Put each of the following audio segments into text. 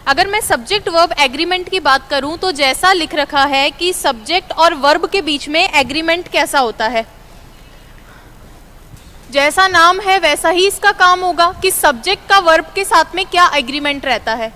अगर मैं subject verb agreement की बात करूं तो जैसा लिख रखा है कि सब्जेक्ट और वर्ब के बीच में एग्रीमेंट कैसा होता है, जैसा नाम है वैसा ही इसका काम होगा कि सब्जेक्ट का वर्ब के साथ में क्या एग्रीमेंट रहता है,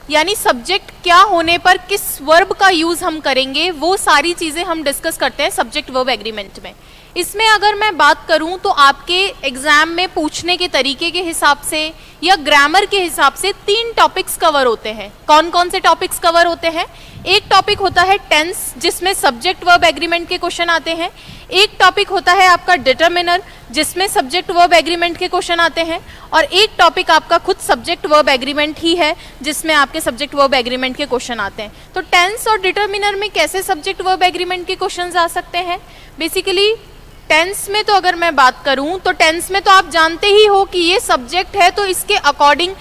यानी सब्जेक्ट क्या होने पर किस वर्ब का यूज हम करेंगे, वो सारी चीजें हम डिस्कस करते हैं सब्जेक्ट वर्ब एग्रीमेंट में। इसमें अगर मैं बात करूं तो आपके एग्जाम में पूछने के तरीके के हिसाब से या ग्रामर के हिसाब से 3 टॉपिक्स कवर होते हैं। कौन कौन से टॉपिक्स कवर होते हैं? एक टॉपिक होता है टेंस, जिसमें सब्जेक्ट वर्ब एग्रीमेंट के क्वेश्चन आते हैं। एक टॉपिक होता है आपका डिटरमिनर, जिसमें सब्जेक्ट वर्ब एग्रीमेंट के क्वेश्चन आते हैं। और एक टॉपिक आपका खुद सब्जेक्ट वर्ब एग्रीमेंट ही है, जिसमें आपके सब्जेक्ट वर्ब एग्रीमेंट के क्वेश्चन आते हैं। तो टेंस और डिटरमिनर में कैसे सब्जेक्ट वर्ब एग्रीमेंट के क्वेश्चन आ सकते हैं? बेसिकली टेंस में तो अगर मैं बात करूं तो टेंस में तो आप जानते ही हो कि ये सब्जेक्ट है, तो इसके अकॉर्डिंग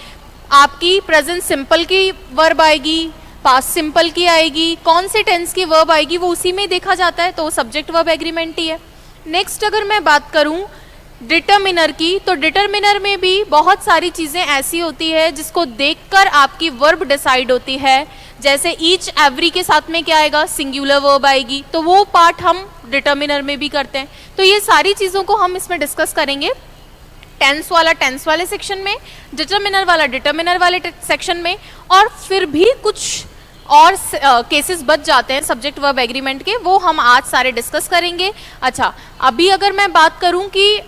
आपकी प्रेजेंट सिंपल की वर्ब आएगी, पास्ट सिंपल की आएगी, कौन से टेंस की वर्ब आएगी वो उसी में देखा जाता है, तो वो सब्जेक्ट वर्ब एग्रीमेंट ही है। नेक्स्ट अगर मैं बात करूं डिटरमिनर की, तो डिटरमिनर में भी बहुत सारी चीज़ें ऐसी होती है जिसको देखकर आपकी वर्ब डिसाइड होती है। जैसे ईच एवरी के साथ में क्या आएगा? सिंगुलर वर्ब आएगी, तो वो पार्ट हम डिटरमिनर में भी करते हैं। तो ये सारी चीज़ों को हम इसमें डिस्कस करेंगे, टेंस वाला टेंस वाले सेक्शन में, डिटरमिनर वाला डिटरमिनर वाले सेक्शन में, और फिर भी कुछ और केसेस बच जाते हैं सब्जेक्ट वर्ब एग्रीमेंट के, वो हम आज सारे डिस्कस करेंगे। अच्छा, अभी अगर मैं बात करूं कि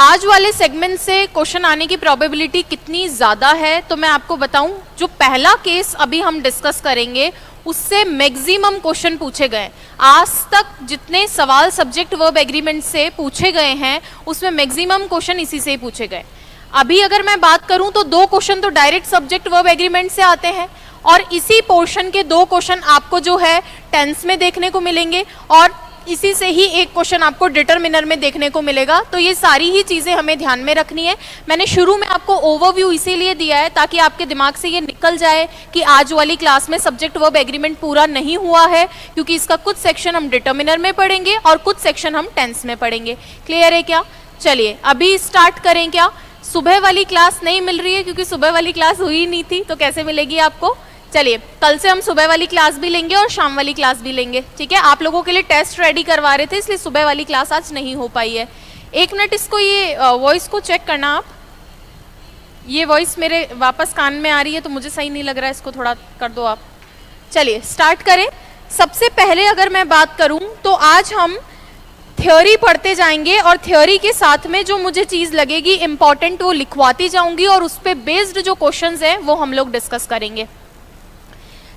आज वाले सेगमेंट से क्वेश्चन आने की प्रोबेबिलिटी कितनी ज़्यादा है, तो मैं आपको बताऊं, जो पहला केस अभी हम डिस्कस करेंगे उससे मैक्सिमम क्वेश्चन पूछे गए। आज तक जितने सवाल सब्जेक्ट वर्ब एग्रीमेंट से पूछे गए हैं उसमें मैक्सिमम क्वेश्चन इसी से ही पूछे गए। अभी अगर मैं बात करूं तो 2 क्वेश्चन तो डायरेक्ट सब्जेक्ट वर्ब एग्रीमेंट से आते हैं, और इसी पोर्शन के 2 क्वेश्चन आपको जो है टेंस में देखने को मिलेंगे, और इसी से ही एक क्वेश्चन आपको डिटरमिनर में देखने को मिलेगा। तो ये सारी ही चीज़ें हमें ध्यान में रखनी है। मैंने शुरू में आपको ओवरव्यू इसीलिए दिया है ताकि आपके दिमाग से ये निकल जाए कि आज वाली क्लास में सब्जेक्ट वर्ब एग्रीमेंट पूरा नहीं हुआ है, क्योंकि इसका कुछ सेक्शन हम डिटरमिनर में पढ़ेंगे और कुछ सेक्शन हम टेंस में पढ़ेंगे। क्लियर है क्या? चलिए अभी स्टार्ट करें। क्या सुबह वाली क्लास नहीं मिल रही है? क्योंकि सुबह वाली क्लास हुई नहीं थी, तो कैसे मिलेगी आपको? चलिए कल से हम सुबह वाली क्लास भी लेंगे और शाम वाली क्लास भी लेंगे, ठीक है? आप लोगों के लिए टेस्ट रेडी करवा रहे थे, इसलिए सुबह वाली क्लास आज नहीं हो पाई है। 1 मिनट इसको, ये वॉइस को चेक करना आप। ये वॉइस मेरे वापस कान में आ रही है तो मुझे सही नहीं लग रहा है, इसको थोड़ा कर दो आप। चलिए स्टार्ट करें। सबसे पहले अगर मैं बात करूं तो आज हम थ्योरी पढ़ते जाएंगे, और थ्योरी के साथ में जो मुझे चीज़ लगेगी इम्पॉर्टेंट वो लिखवाती जाऊंगी, और उस पर बेस्ड जो क्वेश्चंस हैं वो हम लोग डिस्कस करेंगे।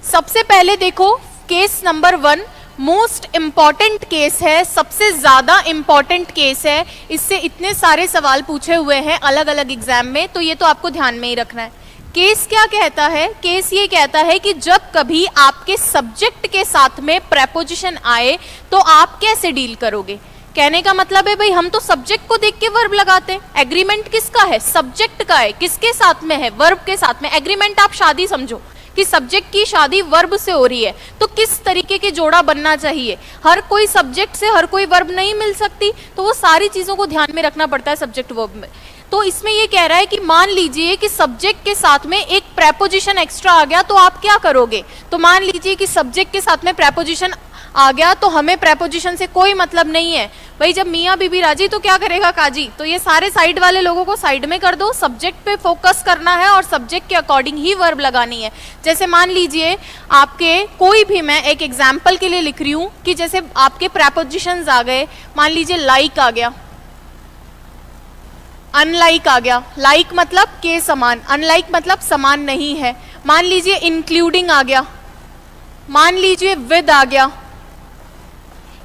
सबसे पहले देखो, case number 1 most important case है, सबसे ज़्यादा इम्पॉर्टेंट केस है। इससे इतने सारे सवाल पूछे हुए हैं अलग अलग एग्जाम में, तो ये तो आपको ध्यान में ही रखना है। केस क्या कहता है? केस ये कहता है कि जब कभी आपके सब्जेक्ट के साथ में प्रेपोजिशन आए तो आप कैसे डील करोगे। कहने का मतलब है भाई, हम तो सब्जेक्ट को देख के वर्ब लगाते हैं। एग्रीमेंट किसका है? सब्जेक्ट का है। किसके साथ में है? वर्ब के साथ में। एग्रीमेंट आप शादी समझो कि सब्जेक्ट की शादी वर्ब से हो रही है, तो किस तरीके के जोड़ा बनना चाहिए। हर कोई सब्जेक्ट से हर कोई वर्ब नहीं मिल सकती, तो वो सारी चीज़ों को ध्यान में रखना पड़ता है सब्जेक्ट वर्ब में। तो इसमें ये कह रहा है कि मान लीजिए कि सब्जेक्ट के साथ में एक प्रेपोजिशन एक्स्ट्रा आ गया, तो आप क्या करोगे। तो मान लीजिए कि सब्जेक्ट के साथ में प्रेपोजिशन आ गया, तो हमें प्रेपोजिशन से कोई मतलब नहीं है भाई। जब मियाँ बीबी राजी तो क्या करेगा काजी। तो ये सारे साइड वाले लोगों को साइड में कर दो, सब्जेक्ट पे फोकस करना है और सब्जेक्ट के अकॉर्डिंग ही वर्ब लगानी है। जैसे मान लीजिए आपके कोई भी, मैं एक एग्जाम्पल के लिए लिख रही हूँ कि जैसे आपके प्रेपोजिशंस आ गए, मान लीजिए लाइक आ गया, अनलाइक आ गया। लाइक मतलब के समान, अनलाइक मतलब समान नहीं है। मान लीजिए इंक्लूडिंग आ गया, मान लीजिए विद आ गया,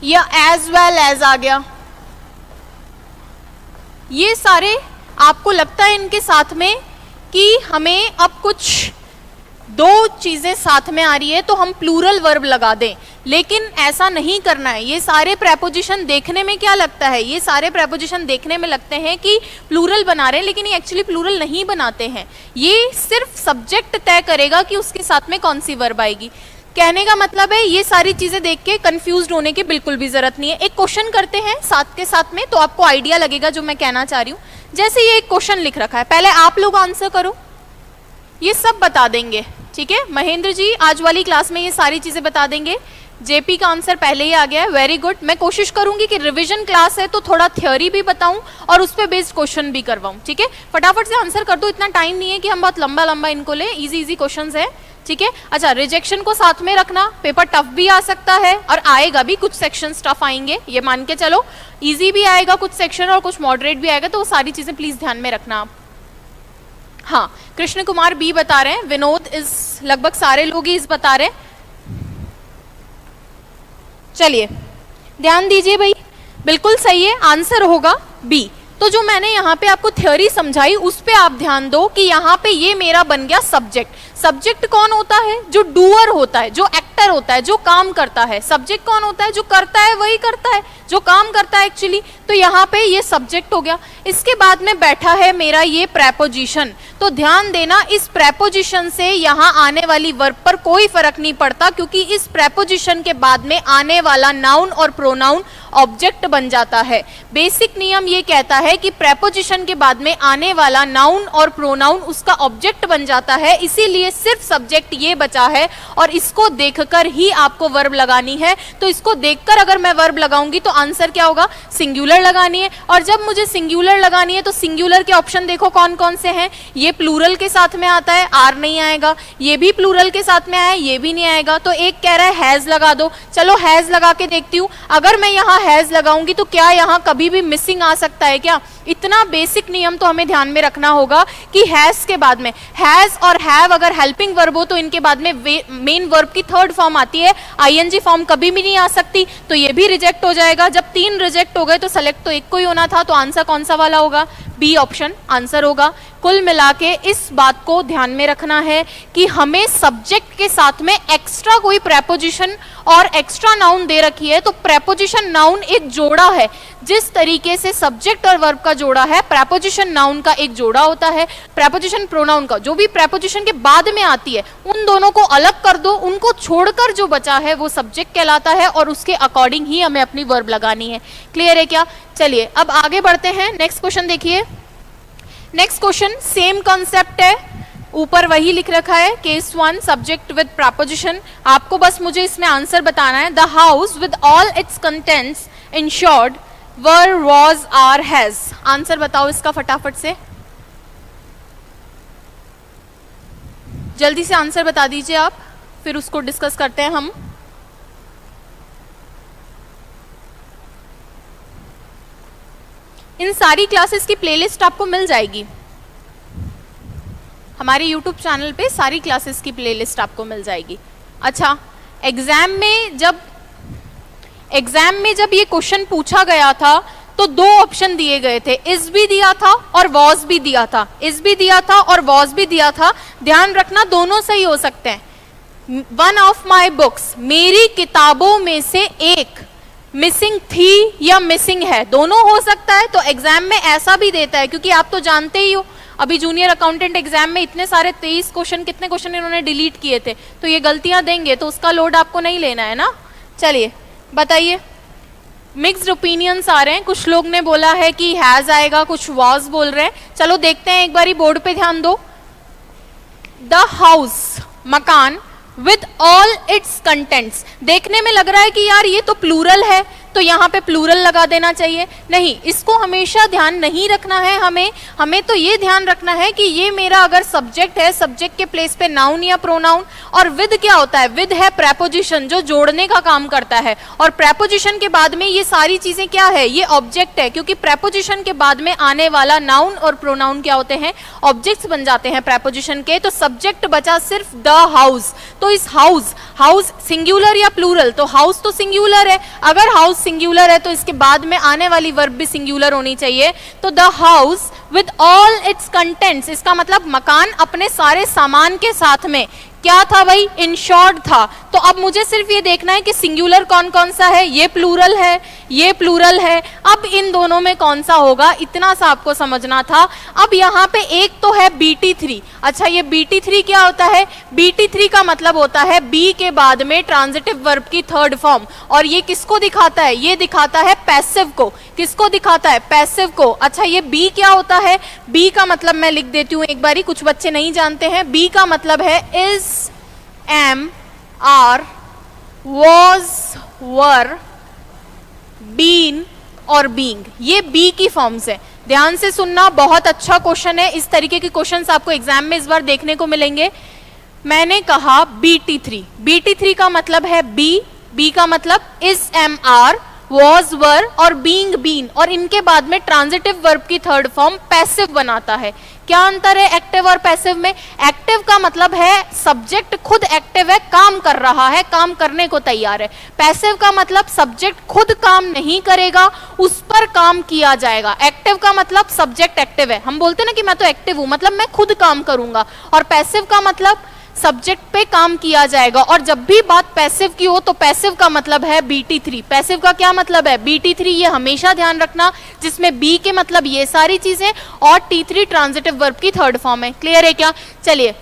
या एज वेल एज आ गया। ये सारे आपको लगता है इनके साथ में कि हमें अब कुछ 2 चीजें साथ में आ रही है तो हम प्लूरल वर्ब लगा दें, लेकिन ऐसा नहीं करना है। ये सारे प्रेपोजिशन देखने में क्या लगता है, ये सारे प्रेपोजिशन देखने में लगते हैं कि प्लूरल बना रहे हैं, लेकिन ये एक्चुअली प्लूरल नहीं बनाते हैं। ये सिर्फ सब्जेक्ट तय करेगा कि उसके साथ में कौन सी वर्ब आएगी। कहने का मतलब है ये सारी चीजें देख के कंफ्यूज्ड होने की बिल्कुल भी जरूरत नहीं है। एक क्वेश्चन करते हैं साथ के साथ में, तो आपको आइडिया लगेगा जो मैं कहना चाह रही हूँ। जैसे ये एक क्वेश्चन लिख रखा है, पहले आप लोग आंसर करो। ये सब बता देंगे, ठीक है। महेंद्र जी आज वाली क्लास में ये सारी चीजें बता देंगे। जेपी का आंसर पहले ही आ गया है, वेरी गुड। मैं कोशिश करूंगी कि रिवीजन क्लास है तो थोड़ा थ्योरी भी बताऊं और उस पे बेस्ड क्वेश्चन भी करवाऊं, ठीक है। फटाफट से आंसर कर दो, इतना टाइम नहीं है कि हम बहुत लंबा लंबा इनको ले, इजी इजी क्वेश्चंस है, ठीक है। अच्छा, रिजेक्शन को साथ में रखना, पेपर टफ भी आ सकता है और आएगा भी, कुछ सेक्शन टफ आएंगे, ये मान के चलो। इजी भी आएगा कुछ सेक्शन और कुछ मॉडरेट भी आएगा, तो वो सारी चीजें प्लीज ध्यान में रखना आप। हाँ, कृष्ण कुमार बी बता रहे हैं, विनोद इस लगभग सारे लोग ही इस बता रहे हैं। चलिए ध्यान दीजिए भाई, बिल्कुल सही है, आंसर होगा बी। तो जो मैंने यहाँ पे आपको थ्योरी समझाई उस पे आप ध्यान दो कि यहाँ पे ये मेरा बन गया सब्जेक्ट। सब्जेक्ट कौन होता है? जो डूअर होता है, जो एक्टर होता है, जो काम करता है। सब्जेक्ट कौन होता है? जो करता है वही करता है, जो काम करता है एक्चुअली। तो यहाँ पे ये सब्जेक्ट हो गया। इसके बाद में बैठा है मेरा ये प्रेपोजिशन। तो ध्यान देना, इस प्रेपोजिशन से यहाँ आने वाली वर्ब पर कोई फर्क नहीं पड़ता, क्योंकि इस प्रेपोजिशन के बाद में आने वाला नाउन और प्रोनाउन ऑब्जेक्ट बन जाता है। बेसिक नियम ये कहता है कि प्रेपोजिशन के बाद में आने वाला नाउन और प्रोनाउन उसका ऑब्जेक्ट बन जाता है, इसीलिए सिर्फ सब्जेक्ट ये बचा है और इसको देखकर ही आपको वर्ब लगानी है। तो इसको देखकर अगर मैं वर्ब लगाऊंगी तो आंसर क्या होगा? सिंगुलर लगानी है। और जब मुझे सिंगुलर लगानी है तो सिंगुलर के ऑप्शन देखो कौन कौन से हैं। ये प्लूरल के साथ में आता है, आर नहीं आएगा। ये भी प्लूरल के साथ में आया, ये भी नहीं आएगा। तो एक कह रहा है हैज लगा दो, चलो हैज लगा के देखती हूँ। अगर मैं यहाँ हैज लगाऊंगी तो क्या यहाँ कभी भी मिसिंग आ सकता है क्या? इतना बेसिक नियम तो हमें ध्यान में रखना होगा कि हैज के बाद में हैज और हैव अगर हेल्पिंग वर्ब हो तो इनके बाद में मेन वर्ब की थर्ड फॉर्म आती है, आईएनजी फॉर्म कभी भी नहीं आ सकती। तो ये भी रिजेक्ट हो जाएगा। जब 3 रिजेक्ट हो गए तो सेलेक्ट तो एक को ही होना था, तो आंसर कौन सा वाला होगा? बी ऑप्शन आंसर होगा। कुल मिला के इस बात को ध्यान में रखना है कि हमें सब्जेक्ट के साथ में एक्स्ट्रा कोई प्रेपोजिशन और एक्स्ट्रा नाउन दे रखी है तो प्रेपोजिशन नाउन एक जोड़ा है। जिस तरीके से सब्जेक्ट और वर्ब का जोड़ा है, प्रेपोजिशन नाउन का एक जोड़ा होता है। प्रेपोजिशन प्रोनाउन का जो भी प्रेपोजिशन के बाद में आती है उन दोनों को अलग कर दो, उनको छोड़कर जो बचा है वो सब्जेक्ट कहलाता है और उसके अकॉर्डिंग ही हमें अपनी वर्ब लगानी है। क्लियर है क्या? चलिए अब आगे बढ़ते हैं। नेक्स्ट क्वेश्चन देखिए। नेक्स्ट क्वेश्चन सेम कॉन्सेप्ट है, ऊपर वही लिख रखा है, केस 1 सब्जेक्ट विद प्रेपोजिशन। आपको बस मुझे इसमें आंसर बताना है। The house with all its contents insured were was are has. Answer बताओ इसका फटाफट से, जल्दी से आंसर बता दीजिए आप, फिर उसको डिस्कस करते हैं हम। इन सारी क्लासेस की प्लेलिस्ट आपको मिल जाएगी हमारे YouTube चैनल पे, सारी क्लासेस की प्लेलिस्ट आपको मिल जाएगी। अच्छा, एग्जाम में जब ये क्वेश्चन पूछा गया था तो 2 ऑप्शन दिए गए थे, इज भी दिया था और वॉज भी दिया था। इज भी दिया था और वॉज भी दिया था। ध्यान रखना दोनों सही हो सकते हैं। वन ऑफ माई बुक्स, मेरी किताबों में से एक मिसिंग थी या मिसिंग है, दोनों हो सकता है। तो एग्जाम में ऐसा भी देता है, क्योंकि आप तो जानते ही हो अभी जूनियर अकाउंटेंट एग्जाम में इतने सारे 23 क्वेश्चन, कितने क्वेश्चन इन्होंने डिलीट किए थे, तो ये गलतियां देंगे तो उसका लोड आपको नहीं लेना है ना। चलिए बताइए, मिक्स्ड ओपिनियंस आ रहे हैं। कुछ लोग ने बोला है कि हैज आएगा, कुछ वॉज बोल रहे हैं। चलो देखते हैं, एक बारी बोर्ड पे ध्यान दो। द हाउस, मकान, विद ऑल इट्स कंटेंट्स। देखने में लग रहा है कि यार ये तो प्लूरल है, तो यहाँ पे प्लूरल लगा देना चाहिए। नहीं, इसको हमेशा ध्यान नहीं रखना है हमें तो ये ध्यान रखना है कि ये मेरा अगर सब्जेक्ट है, सब्जेक्ट के प्लेस पे नाउन या प्रोनाउन। और विद क्या होता है? विद है प्रेपोजिशन जो जोड़ने का काम करता है, और प्रेपोजिशन के बाद में ये सारी चीजें क्या है? ये ऑब्जेक्ट है, क्योंकि प्रेपोजिशन के बाद में आने वाला नाउन और प्रोनाउन क्या होते हैं? ऑब्जेक्ट्स बन जाते हैं प्रेपोजिशन के। तो सब्जेक्ट बचा सिर्फ द हाउस। तो इस हाउस सिंगुलर या प्लूरल? तो हाउस तो सिंगुलर है। अगर हाउस सिंगुलर है तो इसके बाद में आने वाली वर्ब भी सिंगुलर होनी चाहिए। तो the house with all its contents, इसका मतलब मकान अपने सारे सामान के साथ में क्या था भाई? इंश्योर्ड था। तो अब मुझे सिर्फ ये देखना है कि सिंगुलर कौन कौन सा है। ये प्लूरल है, ये प्लूरल है। अब इन दोनों में कौन सा होगा, इतना सा आपको समझना था। अब यहाँ पे एक तो है BT3। अच्छा, ये BT3 क्या होता है? BT3 का मतलब होता है बी के बाद में ट्रांजिटिव वर्ब की थर्ड फॉर्म। और ये किसको दिखाता है? ये दिखाता है पैसिव को। किसको दिखाता है? पैसिव को। अच्छा, ये बी क्या होता है? बी का मतलब मैं लिख देती हूं एक बारी, कुछ बच्चे नहीं जानते हैं। बी का मतलब है is, am, are, was, were, been और बीइंग। ये बी की फॉर्म्स है। ध्यान से सुनना, बहुत अच्छा क्वेश्चन है। इस तरीके के क्वेश्चंस आपको एग्जाम में इस बार देखने को मिलेंगे। मैंने कहा BT3, BT3 का मतलब है बी, बी का मतलब इज, एम, आर, वॉज, वर और बीइंग, बीन, और इनके बाद में ट्रांजिटिव वर्ब की थर्ड फॉर्म पैसिव बनाता है। क्या अंतर है एक्टिव और पैसिव में? एक्टिव का मतलब है सब्जेक्ट खुद एक्टिव है, काम कर रहा है, काम करने को तैयार है। पैसिव का मतलब सब्जेक्ट खुद काम नहीं करेगा, उस पर काम किया जाएगा। एक्टिव का मतलब सब्जेक्ट एक्टिव है, हम बोलते हैं ना कि मैं तो एक्टिव हूं, मतलब मैं खुद काम करूंगा। और पैसिव का मतलब सब्जेक्ट पे काम किया जाएगा। और जब भी बात पैसिव की हो तो पैसिव का मतलब है BT3। पैसिव का क्या मतलब है? BT3, ये हमेशा ध्यान रखना, जिसमें बी के मतलब ये सारी चीजें और T3 ट्रांजिटिव वर्ब की थर्ड फॉर्म है। क्लियर है क्या? चलिए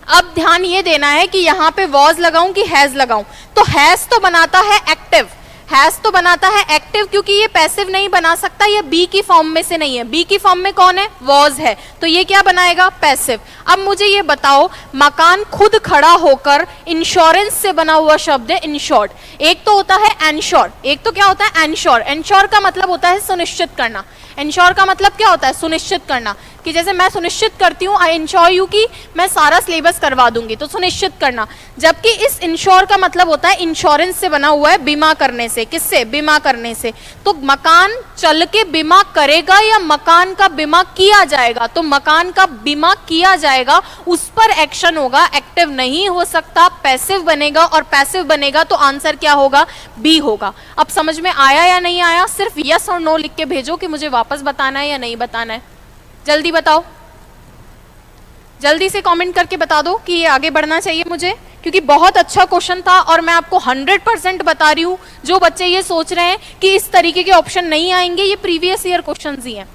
अब ध्यान ये देना है कि यहां पे वॉज लगाऊं कि हैज लगाऊं। तो हैज तो बनाता है एक्टिव, हैज तो बनाता है एक्टिव, क्योंकि ये पैसिव नहीं बना सकता, ये बी की फॉर्म में से नहीं है। बी की फॉर्म में कौन है? वॉज है, तो ये क्या बनाएगा? पैसिव। अब मुझे ये बताओ, मकान खुद खड़ा होकर इंश्योरेंस से बना हुआ शब्द है इंश्योर्ड। एक तो होता है एंश्योर, एक तो क्या होता है? एंश्योर। एंश्योर का मतलब होता है सुनिश्चित करना। एंश्योर का मतलब क्या होता है? सुनिश्चित करना, कि जैसे मैं सुनिश्चित करती हूँ, आई इंश्योर यू, कि मैं सारा सिलेबस करवा दूंगी, तो सुनिश्चित करना। जबकि इस इंश्योर का मतलब होता है इंश्योरेंस से बना हुआ है, बीमा करने से। किससे? बीमा करने से। तो मकान चल के बीमा करेगा या मकान का बीमा किया जाएगा? तो मकान का बीमा किया जाएगा, उस पर एक्शन होगा, एक्टिव नहीं हो सकता, पैसिव बनेगा। और पैसिव बनेगा तो आंसर क्या होगा? बी होगा। अब समझ में आया या नहीं आया? सिर्फ यस और नो लिख के भेजो कि मुझे वापस बताना है या नहीं बताना है। जल्दी बताओ, जल्दी से कमेंट करके बता दो कि ये आगे बढ़ना चाहिए मुझे, क्योंकि बहुत अच्छा क्वेश्चन था और मैं आपको 100% बता रही हूँ। जो बच्चे ये सोच रहे हैं कि इस तरीके के ऑप्शन नहीं आएंगे, ये प्रीवियस ईयर क्वेश्चंस ही हैं।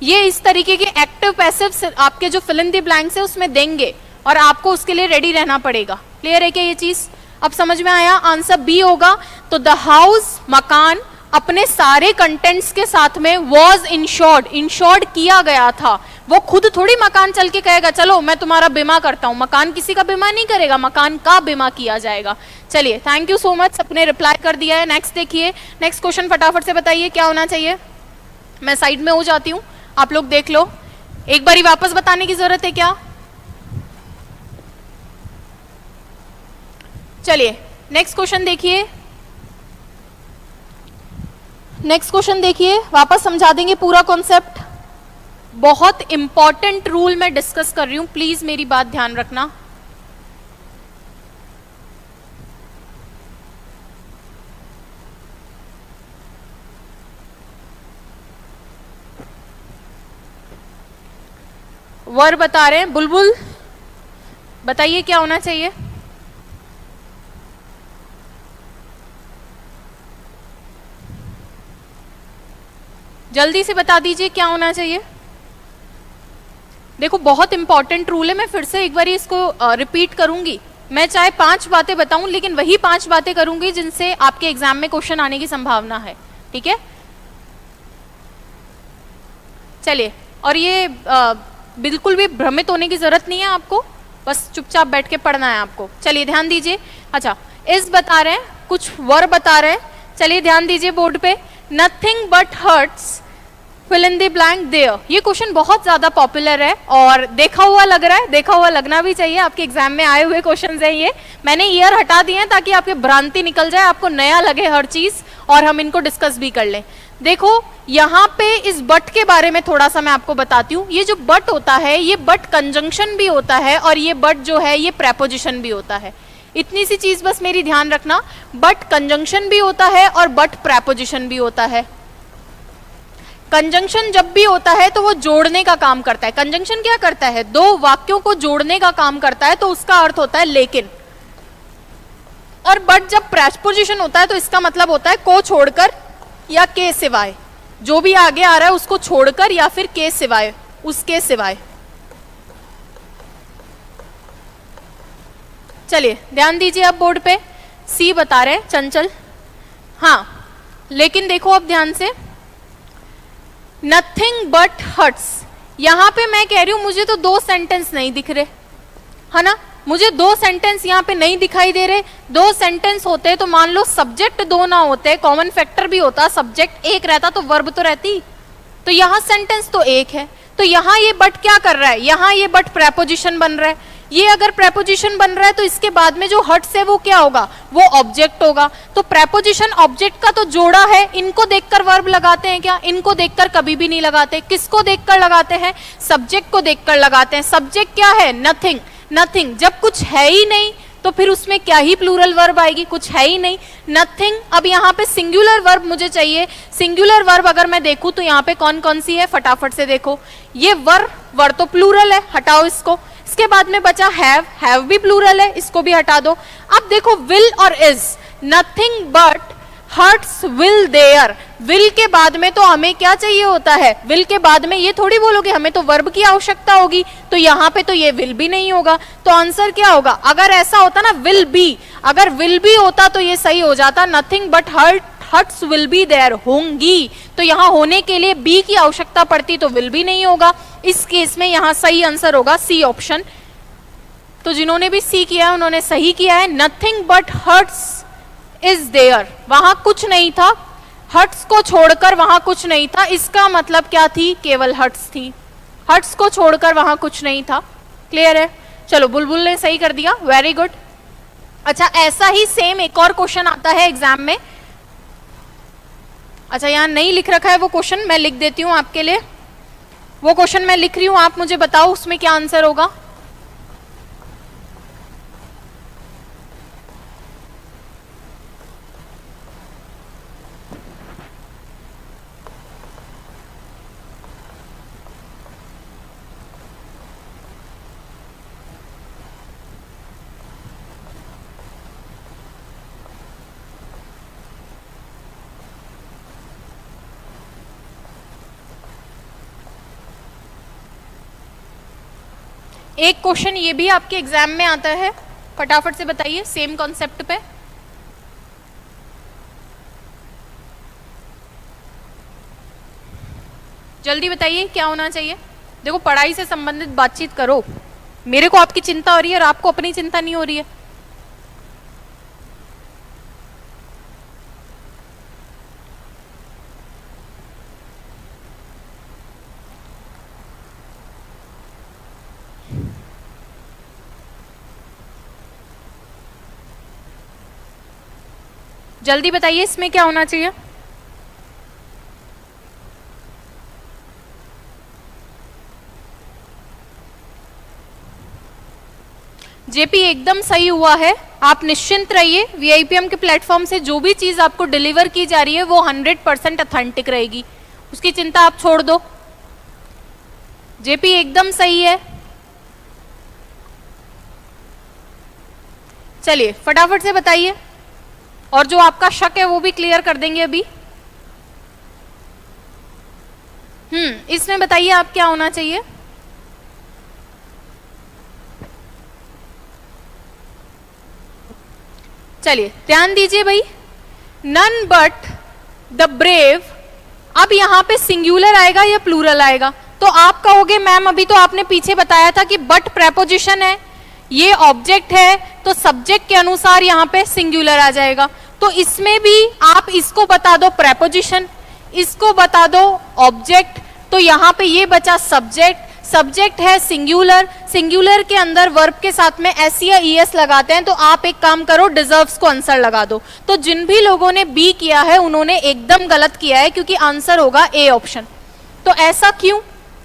ये इस तरीके के एक्टिव पैसिव आपके जो फिल इन द ब्लैंक्स है उसमें देंगे और आपको उसके लिए रेडी रहना पड़ेगा। क्लियर है क्या ये चीज? अब समझ में आया? आंसर बी होगा। तो द हाउस, मकान, अपने सारे कंटेंट्स के साथ में वॉज इंश्योर्ड, इंश्योर्ड किया गया था। वो खुद थोड़ी मकान चल के कहेगा चलो मैं तुम्हारा बीमा करता हूं। मकान किसी का बीमा नहीं करेगा, मकान का बीमा किया जाएगा। चलिए, थैंक यू सो मच, सबने रिप्लाई कर दिया है। नेक्स्ट देखिए, नेक्स्ट क्वेश्चन फटाफट से बताइए क्या होना चाहिए। मैं साइड में हो जाती हूँ, आप लोग देख लो। एक बारी वापस बताने की जरूरत है क्या? चलिए नेक्स्ट क्वेश्चन देखिए, नेक्स्ट क्वेश्चन देखिए, वापस समझा देंगे पूरा कॉन्सेप्ट। बहुत इंपॉर्टेंट रूल मैं डिस्कस कर रही हूं, प्लीज मेरी बात ध्यान रखना। वर बता रहे हैं, बुलबुल बताइए क्या होना चाहिए। जल्दी से बता दीजिए क्या होना चाहिए। देखो बहुत इंपॉर्टेंट रूल है, मैं फिर से एक बार इसको रिपीट करूंगी। मैं चाहे 5 बातें बताऊं, लेकिन वही 5 बातें करूंगी जिनसे आपके एग्जाम में क्वेश्चन आने की संभावना है। ठीक है, चलिए। और ये बिल्कुल भी भ्रमित होने की जरूरत नहीं है आपको, बस चुपचाप बैठ के पढ़ना है आपको। चलिए ध्यान दीजिए। अच्छा, इस बता रहे हैं, कुछ वर बता रहे हैं। चलिए ध्यान दीजिए बोर्ड पे। Nothing but hurts fill in the blank there. ये क्वेश्चन बहुत ज्यादा पॉपुलर है और देखा हुआ लग रहा है, देखा हुआ लगना भी चाहिए। आपके एग्जाम में आए हुए क्वेश्चन हैं ये। मैंने ईयर हटा दिए हैं ताकि आपकी भ्रांति निकल जाए, आपको नया लगे हर चीज और हम इनको डिस्कस भी कर लें। देखो यहाँ पे इस बट के बारे में थोड़ा सा मैं आपको बताती हूँ। ये जो बट होता है, ये बट कंजंक्शन भी होता है और ये बट जो है ये प्रेपोजिशन भी होता है। इतनी सी चीज बस मेरी ध्यान रखना, बट कंजंक्शन भी होता है और बट प्रेपोजिशन भी होता है। कंजंक्शन जब भी होता है तो वो जोड़ने का काम करता है। कंजंक्शन क्या करता है? 2 वाक्यों को जोड़ने का काम करता है, तो उसका अर्थ होता है लेकिन। और बट जब प्रेपोजिशन होता है तो इसका मतलब होता है को छोड़कर या के सिवाय, जो भी आगे आ रहा है उसको छोड़कर या फिर के सिवाय, उसके सिवाय। चलिए ध्यान दीजिए अब बोर्ड पे। सी बता रहे हैं चंचल। हाँ, लेकिन देखो अब ध्यान से, नथिंग बट हर्ट्स, यहां पे मैं कह रही हूं मुझे तो 2 सेंटेंस नहीं दिख रहे, है ना, मुझे 2 सेंटेंस यहाँ पे नहीं दिखाई दे रहे। 2 सेंटेंस होते तो मान लो सब्जेक्ट 2 ना होते, कॉमन फैक्टर भी होता, सब्जेक्ट 1 रहता तो वर्ब तो रहती, तो यहाँ सेंटेंस तो 1 है। तो यहाँ ये बट क्या कर रहा है, यहाँ ये बट प्रेपोजिशन बन रहा है। ये अगर प्रेपोजिशन बन रहा है तो इसके बाद में जो हट्स है वो क्या होगा, वो ऑब्जेक्ट होगा। तो प्रेपोजिशन ऑब्जेक्ट का तो जोड़ा है, इनको देखकर वर्ब लगाते हैं क्या, इनको देखकर कभी भी नहीं लगाते। किसको देखकर लगाते हैं, सब्जेक्ट को देखकर लगाते हैं। सब्जेक्ट क्या है, नथिंग, नथिंग। जब कुछ है ही नहीं तो फिर उसमें क्या ही प्लूरल वर्ब आएगी, कुछ है ही नहीं, नथिंग। अब यहाँ पे सिंगुलर वर्ब मुझे चाहिए। सिंगुलर वर्ब अगर मैं देखूं तो यहाँ पे कौन कौन सी है, फटाफट से देखो। ये वर तो प्लूरल है, हटाओ इसको। इसके बाद में बचा हैव भी प्लूरल है, इसको भी हटा दो। अब देखो विल और is, nothing but hurts will there. Will के बाद में तो हमें क्या चाहिए होता है, विल के बाद में ये थोड़ी बोलोगे हमें तो वर्ब की आवश्यकता होगी, तो यहाँ पे तो ये विल भी नहीं होगा। तो आंसर क्या होगा, अगर ऐसा होता ना विल बी, अगर विल बी होता तो ये सही हो जाता, nothing but hurts will be there, होंगी। तो यहाँ होने के लिए बी की आवश्यकता पड़ती तो विल भी नहीं होगा। इस केस में यहाँ सही आंसर होगा सी ऑप्शन। तो जिन्होंने भी सी किया है उन्होंने सही किया है। Nothing but hurts is there, वहां कुछ नहीं था, हट्स को छोड़कर वहां कुछ नहीं था। इसका मतलब क्या थी, केवल हट्स थी, हट्स को छोड़कर वहां कुछ नहीं था। क्लियर है, चलो बुलबुल ने सही कर दिया, वेरी गुड। अच्छा, ऐसा ही सेम एक और क्वेश्चन आता है एग्जाम में। अच्छा, यहां नहीं लिख रखा है वो क्वेश्चन, मैं लिख देती हूं आपके लिए। वो क्वेश्चन मैं लिख रही हूं, आप मुझे बताओ उसमें क्या आंसर होगा। एक क्वेश्चन ये भी आपके एग्जाम में आता है, फटाफट से बताइए, सेम कॉन्सेप्ट पे। जल्दी बताइए क्या होना चाहिए। देखो, पढ़ाई से संबंधित बातचीत करो, मेरे को आपकी चिंता हो रही है और आपको अपनी चिंता नहीं हो रही है। जल्दी बताइए इसमें क्या होना चाहिए। जेपी एकदम सही हुआ है, आप निश्चिंत रहिए। वीआईपीएम के प्लेटफॉर्म से जो भी चीज आपको डिलीवर की जा रही है वो 100% ऑथेंटिक रहेगी, उसकी चिंता आप छोड़ दो। जेपी एकदम सही है। चलिए फटाफट से बताइए, और जो आपका शक है वो भी क्लियर कर देंगे अभी। इसमें बताइए आप क्या होना चाहिए। चलिए ध्यान दीजिए भाई, नन बट द ब्रेव। अब यहां पे सिंगुलर आएगा या प्लूरल आएगा, तो आप कहोगे मैम अभी तो आपने पीछे बताया था कि बट प्रेपोजिशन है, ये ऑब्जेक्ट है, तो सब्जेक्ट के अनुसार यहां पे सिंगुलर आ जाएगा। तो इसमें भी आप इसको बता दो प्रेपोजिशन, इसको बता दो ऑब्जेक्ट, तो यहां पे ये बचा सब्जेक्ट। सब्जेक्ट है सिंगुलर, सिंगुलर के अंदर वर्ब के साथ में एस या ईएस लगाते हैं, तो आप एक काम करो, डिजर्व्स को आंसर लगा दो। तो जिन भी लोगों ने बी किया है उन्होंने एकदम गलत किया है, क्योंकि आंसर होगा ए ऑप्शन। तो ऐसा क्यों,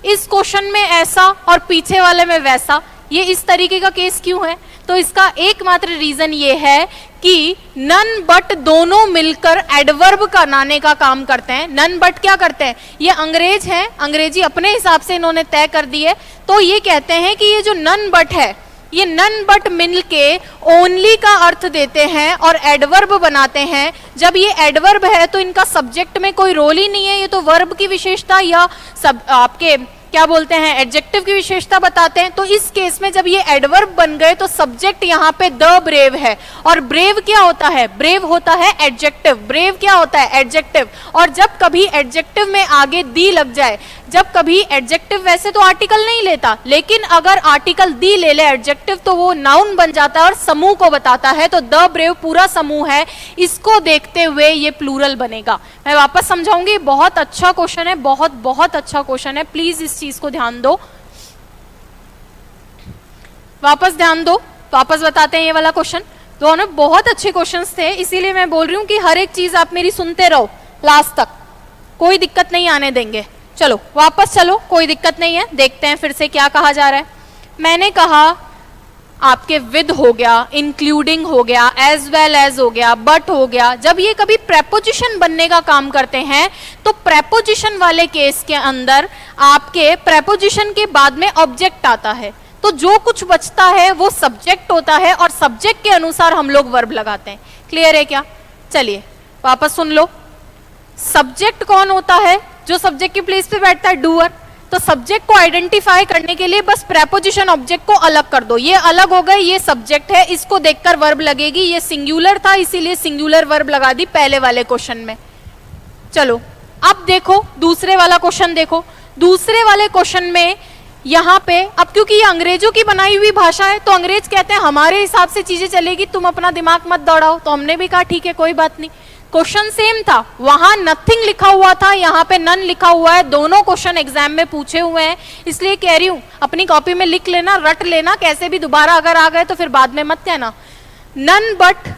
इस क्वेश्चन में ऐसा और पीछे वाले में वैसा, ये इस तरीके का केस क्यों है। तो इसका एकमात्र रीजन ये है कि नन बट दोनों मिलकर एडवर्ब का बनाने का काम करते हैं। नन बट क्या करते हैं, ये अंग्रेज हैं, अंग्रेजी अपने हिसाब से इन्होंने तय कर दी है। तो ये कहते हैं कि ये जो नन बट है, ये नन बट मिल के ओनली का अर्थ देते हैं और एडवर्ब बनाते हैं। जब ये एडवर्ब है तो इनका सब्जेक्ट में कोई रोल ही नहीं है, ये तो वर्ब की विशेषता या सब आपके क्या बोलते हैं एडजेक्टिव की विशेषता बताते हैं। तो इस केस में जब ये एडवर्ब बन गए तो सब्जेक्ट यहाँ पे द ब्रेव है, और ब्रेव क्या होता है, ब्रेव होता है एडजेक्टिव। ब्रेव क्या होता है, एडजेक्टिव। और जब कभी एडजेक्टिव में आगे दी लग जाए, जब कभी एडजेक्टिव वैसे तो आर्टिकल नहीं लेता, लेकिन अगर आर्टिकल दी ले ले एडजेक्टिव तो वो नाउन बन जाता है और समूह को बताता है। तो द ब्रेव पूरा समूह है, इसको देखते हुए ये प्लूरल बनेगा। मैं वापस समझाऊंगी, बहुत अच्छा क्वेश्चन है, बहुत बहुत अच्छा क्वेश्चन है, प्लीज इस चीज को ध्यान दो, वापस ध्यान दो, वापस बताते हैं ये वाला क्वेश्चन। दोनों बहुत अच्छे क्वेश्चंस थे, इसीलिए मैं बोल रही हूँ कि हर एक चीज आप मेरी सुनते रहो लास्ट तक, कोई दिक्कत नहीं आने देंगे। चलो वापस चलो, कोई दिक्कत नहीं है, देखते हैं फिर से क्या कहा जा रहा है। मैंने कहा आपके विद हो गया, इंक्लूडिंग हो गया, एज वेल एज हो गया, बट हो गया। जब ये कभी प्रेपोजिशन बनने का काम करते हैं तो प्रेपोजिशन वाले केस के अंदर आपके प्रेपोजिशन के बाद में ऑब्जेक्ट आता है, तो जो कुछ बचता है वो सब्जेक्ट होता है और सब्जेक्ट के अनुसार हम लोग वर्ब लगाते हैं। क्लियर है क्या? चलिए वापस सुन लो। सब्जेक्ट कौन होता है? जो सब्जेक्ट की प्लेस पे बैठता है, डूअर। तो सब्जेक्ट को आइडेंटिफाई करने के लिए बस प्रेपोजिशन ऑब्जेक्ट को अलग कर दो, ये अलग हो गए, ये सब्जेक्ट है, इसको देखकर वर्ब लगेगी। ये सिंगुलर था इसीलिए सिंगुलर वर्ब लगा दी पहले वाले क्वेश्चन में। चलो अब देखो दूसरे वाला क्वेश्चन देखो। दूसरे वाले क्वेश्चन में यहाँ पे अब क्योंकि ये अंग्रेजों की बनाई हुई भाषा है तो अंग्रेज कहते हैं हमारे हिसाब से चीजें चलेगी, तुम अपना दिमाग मत दौड़ाओ। तो हमने भी कहा ठीक है कोई बात नहीं। क्वेश्चन सेम था, वहां नथिंग लिखा हुआ था, यहाँ पे नन लिखा हुआ है। दोनों क्वेश्चन एग्जाम में पूछे हुए हैं, इसलिए कह रही हूं अपनी कॉपी में लिख लेना, रट लेना, कैसे भी दोबारा अगर आ गए तो फिर बाद में मत कहना। नन बट,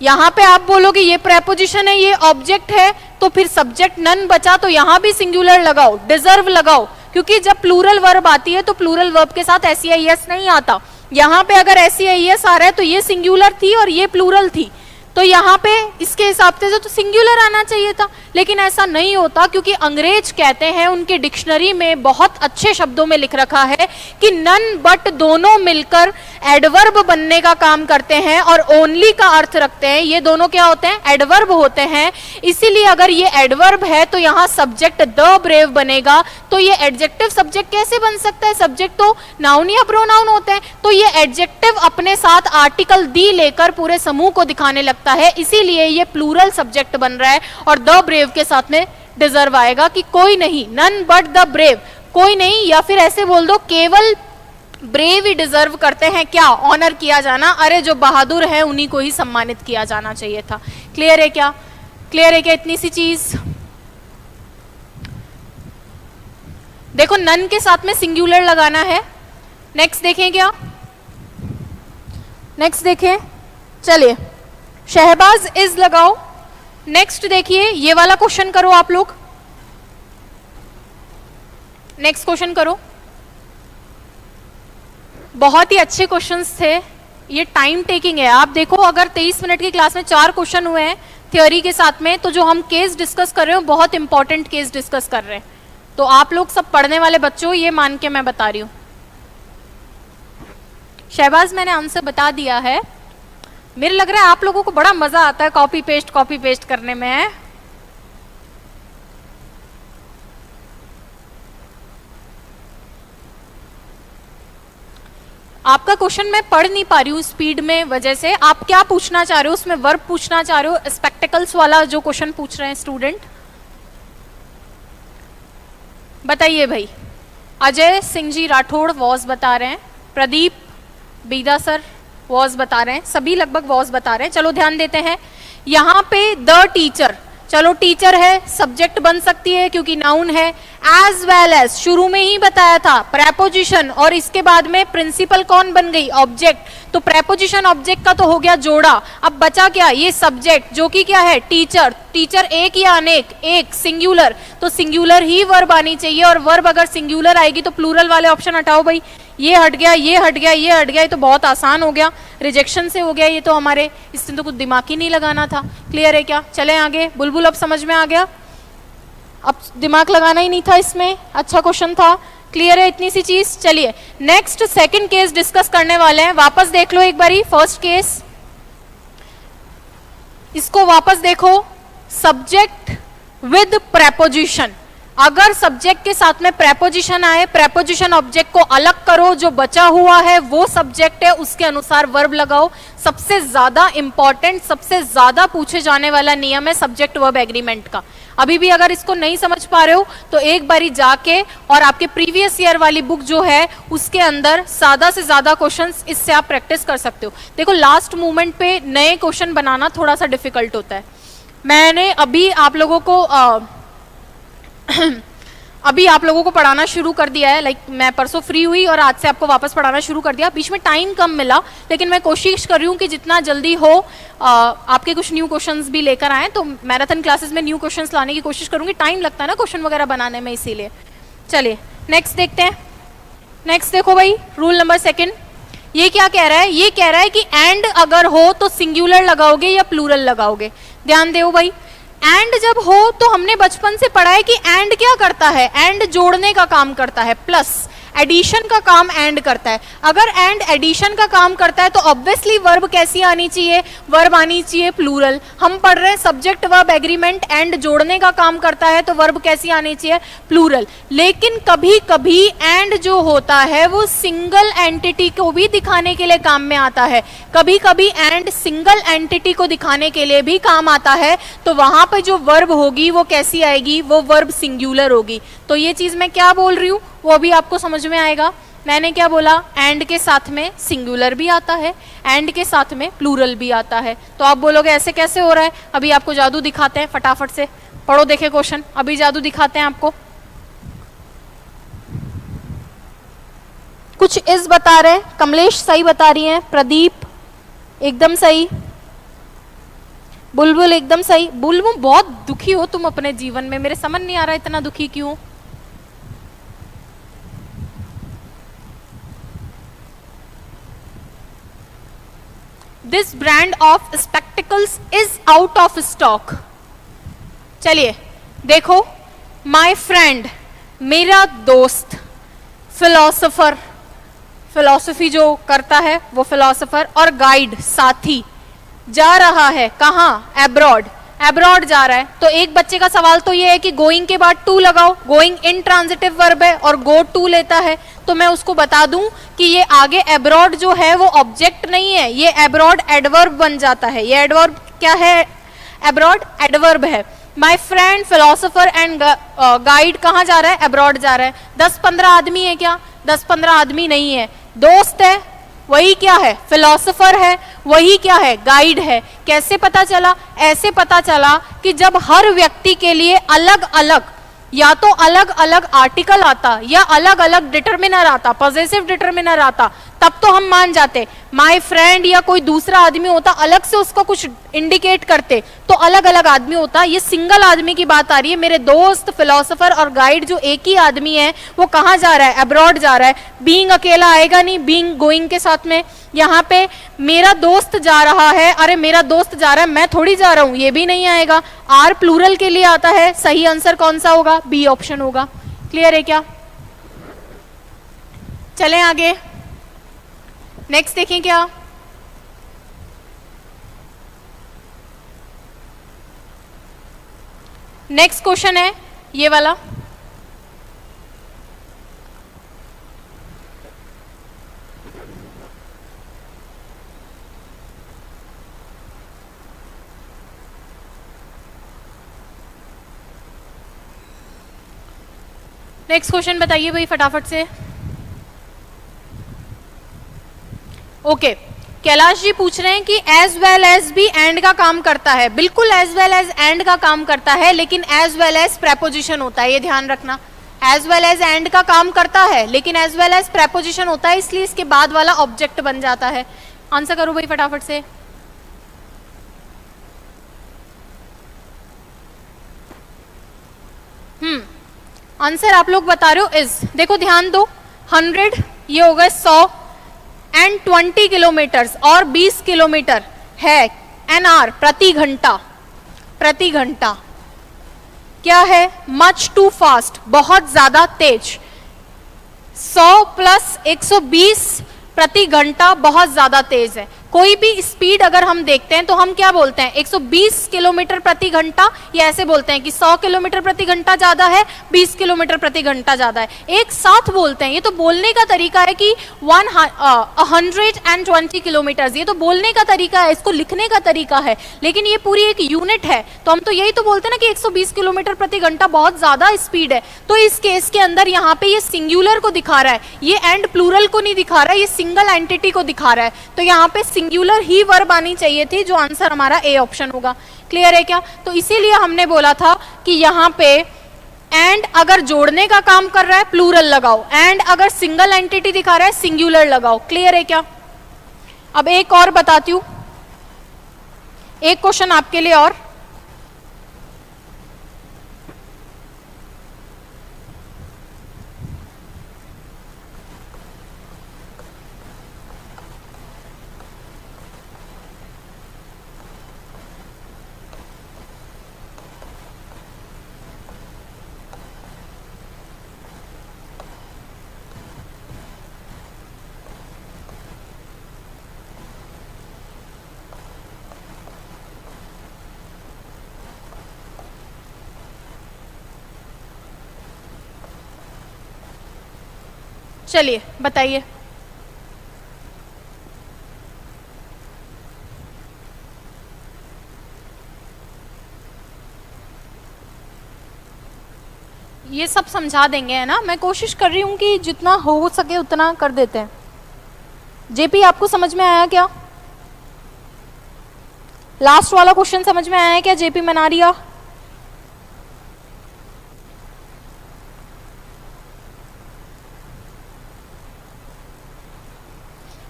यहाँ पे आप बोलोगे ये प्रेपोजिशन है, ये ऑब्जेक्ट है, तो फिर सब्जेक्ट नन बचा, तो यहाँ भी सिंगुलर लगाओ, डिजर्व लगाओ, क्योंकि जब प्लूरल वर्ब आती है तो प्लूरल वर्ब के साथ एस नहीं आता। यहाँ पे अगर एस आ रहा है तो ये सिंगुलर थी और ये प्लूरल थी, तो यहाँ पे इसके हिसाब से तो सिंगुलर आना चाहिए था, लेकिन ऐसा नहीं होता क्योंकि अंग्रेज कहते हैं, उनके डिक्शनरी में बहुत अच्छे शब्दों में लिख रखा है कि नन बट दोनों मिलकर एडवर्ब बनने का काम करते हैं और ओनली का अर्थ रखते हैं। ये दोनों क्या होते हैं? एडवर्ब होते हैं। इसीलिए अगर ये एडवर्ब है तो यहाँ सब्जेक्ट द ब्रेव बनेगा। तो ये एडजेक्टिव सब्जेक्ट कैसे बन सकता है? सब्जेक्ट तो नाउन या प्रोनाउन होते हैं, तो ये एडजेक्टिव अपने साथ आर्टिकल दी लेकर पूरे समूह को दिखाने लगता है, इसीलिए ये प्लूरल सब्जेक्ट बन रहा है और द ब्रेव के साथ में डिजर्व आएगा कि कोई नहीं, नन बट द ब्रेव, कोई नहीं, या फिर ऐसे बोल दो केवल ब्रेव ही डिजर्व करते हैं क्या? ऑनर किया जाना। अरे जो बहादुर है उन्हीं को ही सम्मानित किया जाना चाहिए था। क्लियर है क्या? क्लियर है क्या इतनी सी चीज? देखो नन के साथ में सिंगुलर लगाना है। नेक्स्ट देखें क्या? नेक्स्ट देखें, चलिए शहबाज इज लगाओ। नेक्स्ट देखिए ये वाला क्वेश्चन करो आप लोग, नेक्स्ट क्वेश्चन करो। बहुत ही अच्छे क्वेश्चंस थे, ये टाइम टेकिंग है। आप देखो अगर 23 मिनट की क्लास में 4 क्वेश्चन हुए हैं थ्योरी के साथ में, तो जो हम केस डिस्कस कर रहे हो बहुत इंपॉर्टेंट केस डिस्कस कर रहे हैं। तो आप लोग सब पढ़ने वाले बच्चों, ये मान के मैं बता रही हूं। शहबाज मैंने आंसर बता दिया है। मेरे लग रहा है आप लोगों को बड़ा मजा आता है कॉपी पेस्ट करने में। आपका क्वेश्चन मैं पढ़ नहीं पा रही हूँ स्पीड में वजह से। आप क्या पूछना चाह रहे हो? उसमें वर्ब पूछना चाह रहे हो? स्पेक्टिकल्स वाला जो क्वेश्चन पूछ रहे हैं स्टूडेंट, बताइए भाई। अजय सिंह जी राठौड़ वॉज बता रहे हैं, प्रदीप बीदा सर वॉज बता रहे हैं, सभी लगभग वॉज बता रहे हैं। चलो ध्यान देते हैं यहाँ पे द टीचर, चलो टीचर है, सब्जेक्ट बन सकती है क्योंकि नाउन है। एज वेल एज शुरू में ही बताया था प्रेपोजिशन, और इसके बाद में प्रिंसिपल कौन बन गई? ऑब्जेक्ट। तो प्रेपोजिशन ऑब्जेक्ट का तो हो गया जोड़ा। अब बचा क्या? ये सब्जेक्ट जो कि क्या है? टीचर। टीचर एक या अनेक? एक, सिंगुलर। तो सिंगुलर ही वर्ब आनी चाहिए, और वर्ब अगर सिंगुलर आएगी तो प्लूरल वाले ऑप्शन हटाओ भाई। ये हट गया, ये हट गया, ये हट गया, ये तो बहुत आसान हो गया, रिजेक्शन से हो गया ये तो हमारे, इसमें तो कुछ दिमाग ही नहीं लगाना था। क्लियर है क्या? चलें आगे। बुलबुल अब समझ में आ गया, अब दिमाग लगाना ही नहीं था इसमें, अच्छा क्वेश्चन था। क्लियर है इतनी सी चीज? चलिए नेक्स्ट सेकंड केस डिस्कस करने वाले हैं। वापस देख लो एक बारी फर्स्ट केस, इसको वापस देखो। सब्जेक्ट विद प्रेपोजिशन, अगर सब्जेक्ट के साथ में प्रेपोजिशन आए, प्रेपोजिशन ऑब्जेक्ट को अलग करो, जो बचा हुआ है वो सब्जेक्ट है, उसके अनुसार वर्ब लगाओ। सबसे ज्यादा इंपॉर्टेंट, सबसे ज्यादा पूछे जाने वाला नियम है सब्जेक्ट वर्ब एग्रीमेंट का। अभी भी अगर इसको नहीं समझ पा रहे हो तो एक बारी जाके और आपके प्रीवियस ईयर वाली बुक जो है उसके अंदर ज्यादा से ज्यादा क्वेश्चंस इससे आप प्रैक्टिस कर सकते हो। देखो लास्ट मोमेंट पे नए क्वेश्चन बनाना थोड़ा सा डिफिकल्ट होता है। मैंने अभी आप लोगों को पढ़ाना शुरू कर दिया है, लाइक मैं परसों फ्री हुई और आज से आपको वापस पढ़ाना शुरू कर दिया। बीच में टाइम कम मिला, लेकिन मैं कोशिश कर रही हूँ कि जितना जल्दी हो आपके कुछ न्यू क्वेश्चंस भी लेकर आए। तो मैराथन क्लासेस में न्यू क्वेश्चंस लाने की कोशिश करूंगी, टाइम लगता है ना क्वेश्चन वगैरह बनाने में, इसीलिए। चलिए नेक्स्ट देखते हैं। नेक्स्ट देखो भाई, रूल नंबर 2 ये क्या कह रहा है? ये कह रहा है कि एंड अगर हो तो सिंगुलर लगाओगे या प्लूरल लगाओगे। ध्यान दो भाई, एंड जब हो तो हमने बचपन से पढ़ा है कि एंड क्या करता है? एंड जोड़ने का काम करता है, प्लस एडिशन का काम एंड करता है। अगर एंड एडिशन का काम करता है तो ऑब्वियसली वर्ब कैसी आनी चाहिए? वर्ब आनी चाहिए प्लूरल। हम पढ़ रहे हैं सब्जेक्ट वर्ब एग्रीमेंट, एंड जोड़ने का काम करता है तो वर्ब कैसी आनी चाहिए? प्लूरल। लेकिन कभी कभी एंड जो होता है वो सिंगल एंटिटी को भी दिखाने के लिए काम में आता है। कभी कभी एंड सिंगल एंटिटी को दिखाने के लिए भी काम आता है, तो वहां पर जो वर्ब होगी वो कैसी आएगी? वो वर्ब सिंगुलर होगी। तो ये चीज मैं क्या बोल रही हूं वो अभी आपको समझ में आएगा। मैंने क्या बोला? एंड के साथ में सिंगुलर भी आता है, एंड के साथ में प्लूरल भी आता है। तो आप बोलोगे ऐसे कैसे हो रहा है? अभी आपको जादू दिखाते हैं, फटाफट से पढ़ो, देखे क्वेश्चन, अभी जादू दिखाते हैं आपको। कुछ इस बता रहे, कमलेश सही बता रही हैं, प्रदीप एकदम सही, बुलबुल एकदम सही। बुलबुल बहुत दुखी हो तुम अपने जीवन में, मेरे समझ नहीं आ रहा इतना दुखी क्यों। This brand of spectacles is out of stock. चलिए देखो, माई फ्रेंड मेरा दोस्त, फिलोसोफर फिलोसफी जो करता है वो फिलोसोफर, और गाइड साथी जा रहा है कहाँ? एब्रॉड। एब्रॉड जा रहा है। तो एक बच्चे का सवाल तो ये है कि गोइंग के बाद टू लगाओ। गोइंग इंट्रांजिटिव वर्ब है और गो टू लेता है, तो मैं उसको बता दूं कि ये आगे एब्रॉड जो है वो ऑब्जेक्ट नहीं है, ये एब्रॉड एडवर्ब बन जाता है। ये एडवर्ब क्या है? एब्रॉड एडवर्ब है। My friend philosopher and guide कहाँ जा रहा है? एब्रॉड जा रहा है। 10-15 आदमी है क्या? 10-15 आदमी नहीं है। दोस्त है, वही क्या है? फिलोसोफर है, वही क्या है? गाइड है। कैसे पता चला? ऐसे पता चला कि जब हर व्यक्ति के लिए अलग अलग या तो अलग अलग आर्टिकल आता या अलग अलग डिटरमिनर आता, पॉजेसिव डिटरमिनर आता, तब तो हम मान जाते। माय फ्रेंड या कोई दूसरा आदमी होता, अलग से उसका कुछ इंडिकेट करते तो अलग अलग आदमी होता। ये सिंगल आदमी की बात आ रही है। मेरे दोस्त, फिलोसोफर और गाइड जो एक ही आदमी है वो कहाँ जा रहा है? अब्रॉड जा रहा है। बीइंग अकेला आएगा नहीं, बीइंग गोइंग के साथ में। यहाँ पे मेरा दोस्त जा रहा है, अरे मेरा दोस्त जा रहा है, मैं थोड़ी जा रहा हूं, ये भी नहीं आएगा। आर प्लूरल के लिए आता है। सही आंसर कौन सा होगा? बी ऑप्शन होगा। क्लियर है क्या? चलें आगे, नेक्स्ट देखें क्या। नेक्स्ट क्वेश्चन है ये वाला। नेक्स्ट क्वेश्चन बताइए भाई फटाफट से। ओके, कैलाश जी पूछ रहे हैं कि एज वेल एज भी एंड का काम करता है। बिल्कुल एज वेल एज एंड का काम करता है, लेकिन एज वेल एज प्रेपोजिशन होता है, ये ध्यान रखना। एज वेल एज एंड का काम करता है लेकिन एज वेल एज प्रेपोजिशन होता है, इसलिए इसके बाद वाला ऑब्जेक्ट बन जाता है। आंसर करो भाई फटाफट से। आंसर आप लोग बता रहे हो इज। देखो ध्यान दो, 100 ये हो गए 100 एंड 20 किलोमीटर और 20 किलोमीटर है एन आर, प्रति घंटा। प्रति घंटा क्या है? मच टू फास्ट, बहुत ज्यादा तेज। 100 + 120 प्रति घंटा बहुत ज्यादा तेज है। कोई भी स्पीड अगर हम देखते हैं तो हम क्या बोलते हैं, 120 किलोमीटर प्रति घंटा, या ऐसे बोलते हैं कि 100 किलोमीटर प्रति घंटा ज्यादा है, 20 किलोमीटर प्रति घंटा ज्यादा है, एक साथ बोलते हैं। ये तो बोलने का तरीका है कि 120 किलोमीटर, ये तो बोलने का तरीका है, इसको लिखने का तरीका है, लेकिन ये पूरी एक यूनिट है। तो हम तो यही तो बोलते हैं ना कि 120 किलोमीटर प्रति घंटा बहुत ज्यादा स्पीड है। तो इस केस के अंदर यहाँ पे ये सिंगुलर को दिखा रहा है, ये एंड प्लूरल को नहीं दिखा रहा है, ये सिंगल एंटिटी को दिखा रहा है। तो यहाँ पे सिंगुलर ही वर्ब आनी चाहिए थी, जो आंसर हमारा ए ऑप्शन होगा। क्लियर है क्या? तो इसीलिए हमने बोला था कि यहाँ पे एंड अगर जोड़ने का काम कर रहा है प्लूरल लगाओ, एंड अगर सिंगल एंटिटी दिखा रहा है सिंगुलर लगाओ। क्लियर है क्या? अब एक और बताती हूं, एक क्वेश्चन आपके लिए और। चलिए बताइए। ये सब समझा देंगे, है ना? मैं कोशिश कर रही हूं कि जितना हो सके उतना कर देते हैं। जेपी आपको समझ में आया क्या? लास्ट वाला क्वेश्चन समझ में आया क्या जेपी मनारिया?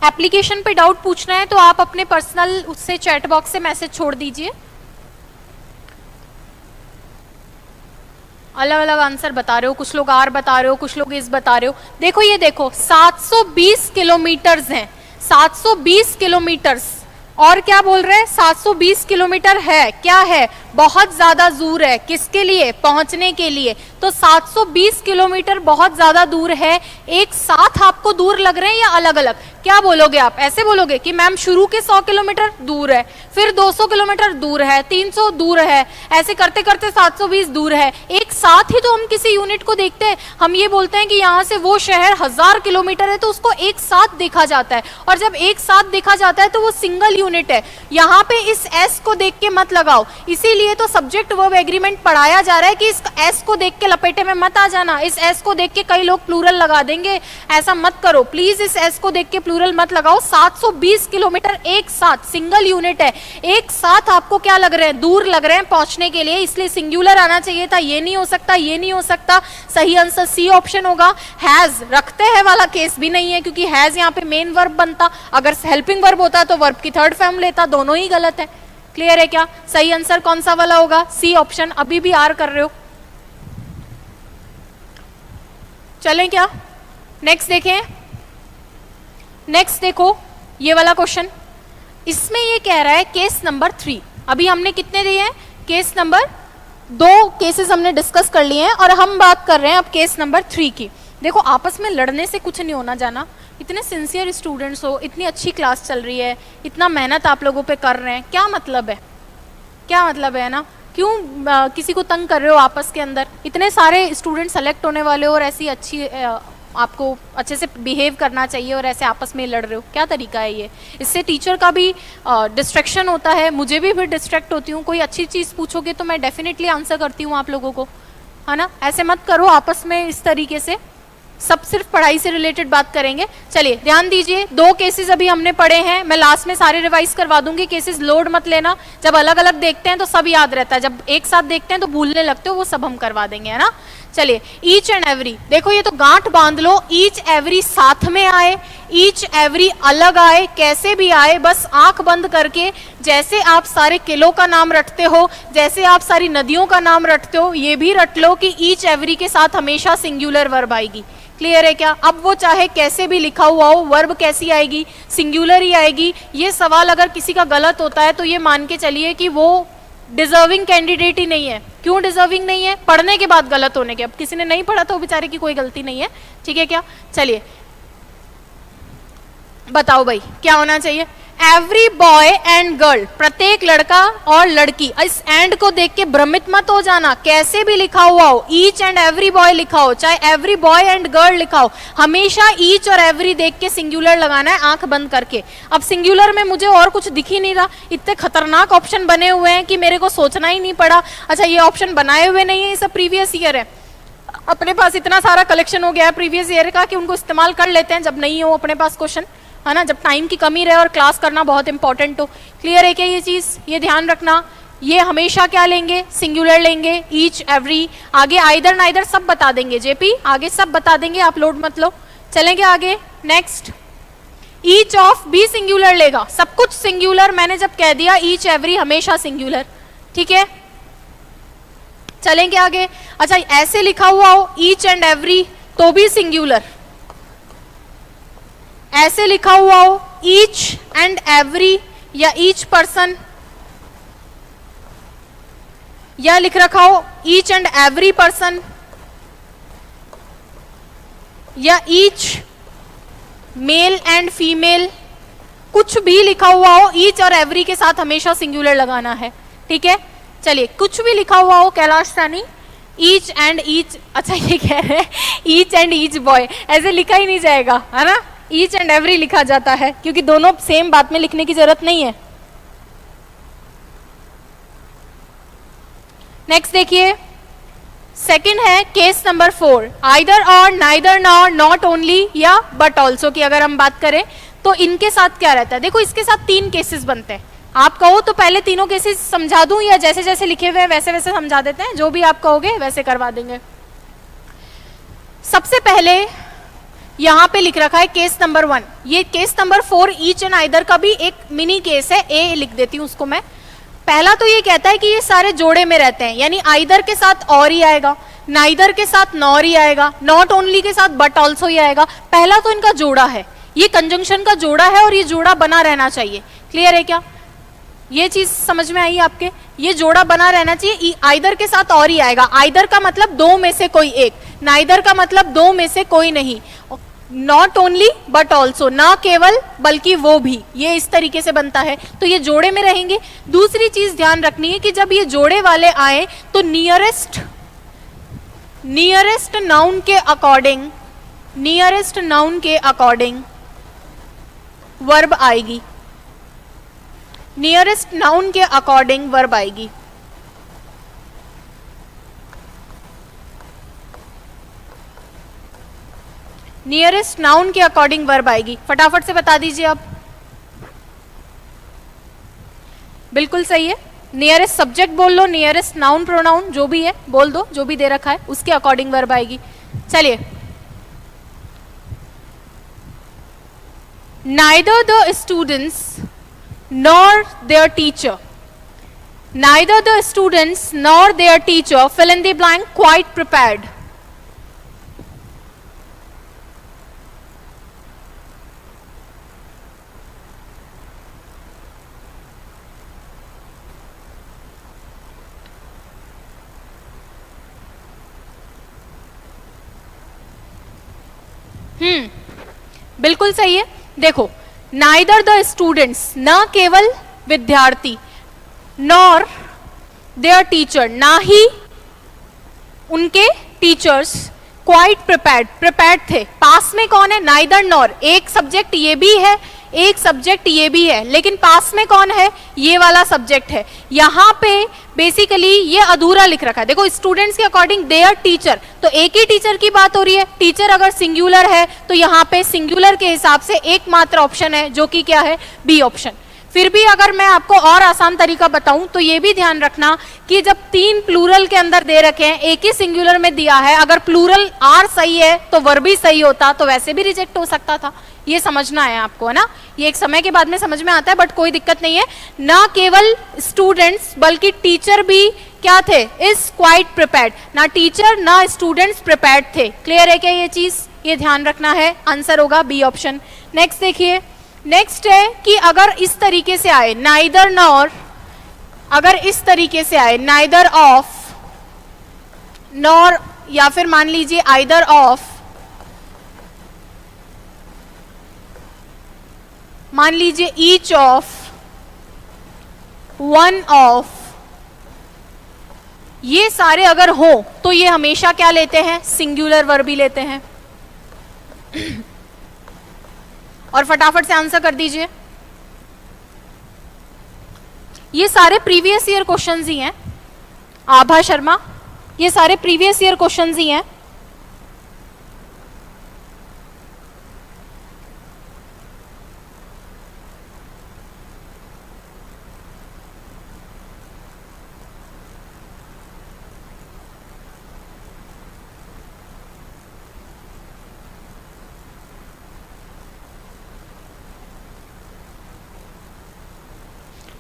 एप्लीकेशन पे डाउट पूछना है तो आप अपने पर्सनल उससे चैट बॉक्स से मैसेज छोड़ दीजिए। अलग अलग आंसर बता रहे हो, कुछ लोग आर बता रहे हो, कुछ लोग इस बता रहे हो। देखो ये देखो 720 किलोमीटर्स हैं, 720 किलोमीटर्स। और क्या बोल रहे हैं? 720 किलोमीटर है, क्या है? बहुत ज्यादा दूर है। किसके लिए? पहुंचने के लिए। तो 720 किलोमीटर बहुत ज्यादा दूर है। एक साथ आपको दूर लग रहे हैं या अलग अलग? क्या बोलोगे आप? ऐसे बोलोगे कि मैम शुरू के 100 किलोमीटर दूर है, फिर 200 किलोमीटर दूर है, 300 दूर है, ऐसे करते करते 720 दूर है। एक साथ ही तो हम किसी यूनिट को देखते हैं। हम ये बोलते हैं कि यहाँ से वो शहर 1000 किलोमीटर है, तो उसको एक साथ देखा जाता है। और जब एक साथ देखा जाता है तो वो सिंगल यूनिट है। यहाँ पे इस एस को देख के मत लगाओ, इसीलिए तो सब्जेक्ट वर्ब एग्रीमेंट पढ़ाया जा रहा है कि इस एस को देख के लपेटे में मत आ जाना। इस एस को देख के कई लोग प्लूरल लगा देंगे, ऐसा मत करो प्लीज। इस एस को देख के प्लूरल मत लगाओ। 720 किलोमीटर एक साथ, सिंगल यूनिट है, एक साथ आपको क्या लग रहे हैं? दूर लग रहे हैं पहुंचने के लिए, इसलिए सिंगुलर आना चाहिए था। ये नहीं हो सकता, ये नहीं हो सकता। सही आंसर सी ऑप्शन होगा। हैज रखते हैं वाला केस भी नहीं है, क्योंकि हैज यहाँ पे मेन वर्ब बनता। अगर हेल्पिंग वर्ब होता तो वर्ब की थर्ड फॉर्म लेता। दोनों ही गलत है। क्लियर है क्या? सही आंसर कौन सा वाला होगा? C option. अभी भी आर कर रहे हो? चलें क्या? नेक्स्ट देखें। नेक्स्ट देखो ये वाला क्वेश्चन, इसमें ये कह रहा है केस नंबर 3। अभी हमने कितने दिए हैं? केस नंबर 2 केसेस हमने डिस्कस कर लिए हैं और हम बात कर रहे हैं अब केस नंबर 3 की। देखो आपस में लड़ने से कुछ नहीं होना जाना। इतने सिंसियर स्टूडेंट्स हो, इतनी अच्छी क्लास चल रही है, इतना मेहनत आप लोगों पे कर रहे हैं, क्या मतलब है? क्या मतलब है ना? क्यों किसी को तंग कर रहे हो आपस के अंदर? इतने सारे स्टूडेंट सेलेक्ट होने वाले हो और ऐसी अच्छी आपको अच्छे से बिहेव करना चाहिए और ऐसे आपस में लड़ रहे हो, क्या तरीका है ये? इससे टीचर का भी डिस्ट्रैक्शन होता है, मुझे भी फिर डिस्ट्रैक्ट होती हूँ। कोई अच्छी चीज़ पूछोगे तो मैं डेफिनेटली आंसर करती हूँ आप लोगों को, है ना? ऐसे मत करो आपस में इस तरीके से। सब सिर्फ पढ़ाई से रिलेटेड बात करेंगे। चलिए ध्यान दीजिए, 2 केसेस अभी हमने पढ़े हैं। मैं लास्ट में सारे रिवाइज करवा दूंगी, केसेस लोड मत लेना। जब अलग अलग देखते हैं तो सब याद रहता है, जब एक साथ देखते हैं तो भूलने लगते हो, वो सब हम करवा देंगे, है ना? चलिए ईच एंड एवरी, देखो ये तो गांठ बांध लो। ईच एवरी साथ में आए, ईच एवरी अलग आए, कैसे भी आए, बस आंख बंद करके जैसे आप सारे किलों का नाम रटते हो, जैसे आप सारी नदियों का नाम रटते हो, ये भी रट लो कि ईच एवरी के साथ हमेशा सिंगुलर वर्ब आएगी। क्लियर है क्या? अब वो चाहे कैसे भी लिखा हुआ हो, वर्ब कैसी आएगी? सिंगुलर ही आएगी। ये सवाल अगर किसी का गलत होता है तो ये मान के चलिए कि वो डिजर्विंग कैंडिडेट ही नहीं है। क्यों डिजर्विंग नहीं है? पढ़ने के बाद गलत होने के। अब किसी ने नहीं पढ़ा तो बेचारे की कोई गलती नहीं है, ठीक है क्या? चलिए बताओ भाई क्या होना चाहिए? एवरी बॉय एंड गर्ल, प्रत्येक लड़का और लड़की। इस एंड को देख के भ्रमित मत हो जाना, कैसे भी लिखा हुआ हो, ईच एंड एवरी बॉय लिखा हो, चाहे एवरी बॉय एंड गर्ल लिखा हो, हमेशा ईच और एवरी देख के सिंगुलर लगाना है, आंख बंद करके। अब सिंगुलर में मुझे और कुछ दिख ही नहीं रहा, इतने खतरनाक ऑप्शन बने हुए हैं कि मेरे को सोचना ही नहीं पड़ा। अच्छा, ये ऑप्शन बनाए हुए नहीं है, ये सब प्रीवियस ईयर है। अपने पास इतना सारा कलेक्शन हो गया है प्रीवियस ईयर का कि उनको इस्तेमाल कर लेते हैं जब नहीं हो अपने पास क्वेश्चन, है ना, जब टाइम की कमी रहे और क्लास करना बहुत इंपॉर्टेंट हो। क्लियर है क्या ये चीज? ये ध्यान रखना, ये हमेशा क्या लेंगे, सिंगुलर लेंगे, ईच एवरी। आगे आइदर नाइदर सब बता देंगे जेपी, आगे सब बता देंगे, आप लोड मत लो। चलेंगे आगे, नेक्स्ट। ईच ऑफ भी सिंगुलर लेगा, सब कुछ सिंगुलर, मैंने जब कह दिया ईच एवरी हमेशा सिंगुलर, ठीक है। चलेंगे आगे। अच्छा, ऐसे लिखा हुआ हो ईच एंड एवरी तो भी सिंगुलर, ऐसे लिखा हुआ हो ईच एंड एवरी या ईच पर्सन, या लिख रखा हो ईच एंड एवरी पर्सन, या ईच मेल एंड फीमेल, कुछ भी लिखा हुआ हो ईच और एवरी के साथ हमेशा सिंगुलर लगाना है, ठीक है। चलिए, कुछ भी लिखा हुआ हो कैलाश सानी, ईच एंड ईच, अच्छा ये कह रहे हैं ईच एंड ईच बॉय, ऐसे लिखा ही नहीं जाएगा, है ना, ईच एंड एवरी लिखा जाता है क्योंकि दोनों सेम बात में लिखने की जरूरत नहीं है। नेक्स्ट देखिए, सेकंड है केस नंबर 4, आइदर और, नाइदर नॉर, नॉट ओनली या बट ऑल्सो की अगर हम बात करें तो इनके साथ क्या रहता है। देखो, इसके साथ 3 केसेस बनते हैं। आप कहो तो पहले तीनों केसेस समझा दूं या जैसे जैसे लिखे हुए हैं वैसे वैसे समझा देते हैं, जो भी आप कहोगे वैसे करवा देंगे। सबसे पहले यहां पे लिख रखा है केस नंबर 1, ये case number 4 each and either का भी एक मिनी केस है, ए लिख देती हूं उसको मैं। पहला तो ये कहता है कि ये सारे जोड़े में रहते हैं, यानी आइदर के साथ और ही आएगा, नाइदर के साथ नॉर ही आएगा, नॉट ओनली के साथ बट ऑल्सो ही आएगा। पहला तो इनका जोड़ा है, ये कंजंक्शन का जोड़ा है और ये जोड़ा बना रहना चाहिए। क्लियर है क्या? ये चीज समझ में आई आपके? ये जोड़ा बना रहना चाहिए, आइदर के साथ और ही आएगा। आइदर का मतलब दो में से कोई एक, नाइदर का मतलब दो में से कोई नहीं, नॉट ओनली बट ऑल्सो, ना केवल बल्कि वो भी, ये इस तरीके से बनता है, तो ये जोड़े में रहेंगे। दूसरी चीज ध्यान रखनी है कि जब ये जोड़े वाले आए तो नियरेस्ट नाउन के अकॉर्डिंग, नियरेस्ट नाउन के अकॉर्डिंग वर्ब आएगी, नियरेस्ट नाउन के अकॉर्डिंग वर्ब आएगी। नियरेस्ट नाउन के अकॉर्डिंग वर्ब आएगी, फटाफट से बता दीजिए अब। बिल्कुल सही है, नियरेस्ट सब्जेक्ट बोल लो, नियरेस्ट नाउन प्रोनाउन जो भी है बोल दो, जो भी दे रखा है उसके अकॉर्डिंग वर्ब आएगी। चलिए, neither the students nor their teacher, neither the students nor their teacher fill in the blank quite prepared. बिल्कुल सही है। देखो, नाइदर द स्टूडेंट्स, न केवल विद्यार्थी, नॉर देयर टीचर, ना ही उनके टीचर्स, क्वाइट प्रिपेयर्ड, प्रिपेयर्ड थे। पास में कौन है? नाइदर नॉर, एक सब्जेक्ट ये भी है, एक सब्जेक्ट ये भी है, लेकिन पास में कौन है? ये वाला सब्जेक्ट है। यहाँ पे बेसिकली ये अधूरा लिख रखा है। देखो, स्टूडेंट्स के अकॉर्डिंग देयर टीचर, तो एक ही टीचर की बात हो रही है। टीचर अगर सिंगुलर है तो यहाँ पे सिंगुलर के हिसाब से एकमात्र ऑप्शन है जो कि क्या है? B option. फिर भी अगर मैं आपको और आसान तरीका बताऊं तो ये भी ध्यान रखना कि जब 3 प्लूरल के अंदर दे रखे हैं, एक ही सिंगुलर में दिया है, अगर प्लूरल आर सही है तो वर्ब भी सही होता, तो वैसे भी रिजेक्ट हो सकता था। ये समझना है आपको, है ना। ये एक समय के बाद में समझ में आता है, बट कोई दिक्कत नहीं है। ना केवल स्टूडेंट्स बल्कि टीचर भी क्या थे? Is quite prepared. ना टीचर ना स्टूडेंट्स प्रिपेयर्ड थे। क्लियर है क्या ये चीज? ये ध्यान रखना है, आंसर होगा बी ऑप्शन। नेक्स्ट देखिए, नेक्स्ट है कि अगर इस तरीके से आए नाइदर नॉर, अगर इस तरीके से आए नाइदर ऑफ नॉर, या फिर मान लीजिए आइदर ऑफ मान लीजिए ईच ऑफ, वन ऑफ, ये सारे अगर हो तो ये हमेशा क्या लेते हैं, सिंगुलर वर्ब ही लेते हैं। और फटाफट से आंसर कर दीजिए। ये सारे प्रीवियस ईयर क्वेश्चंस ही हैं आभा शर्मा, ये सारे प्रीवियस ईयर क्वेश्चंस ही हैं।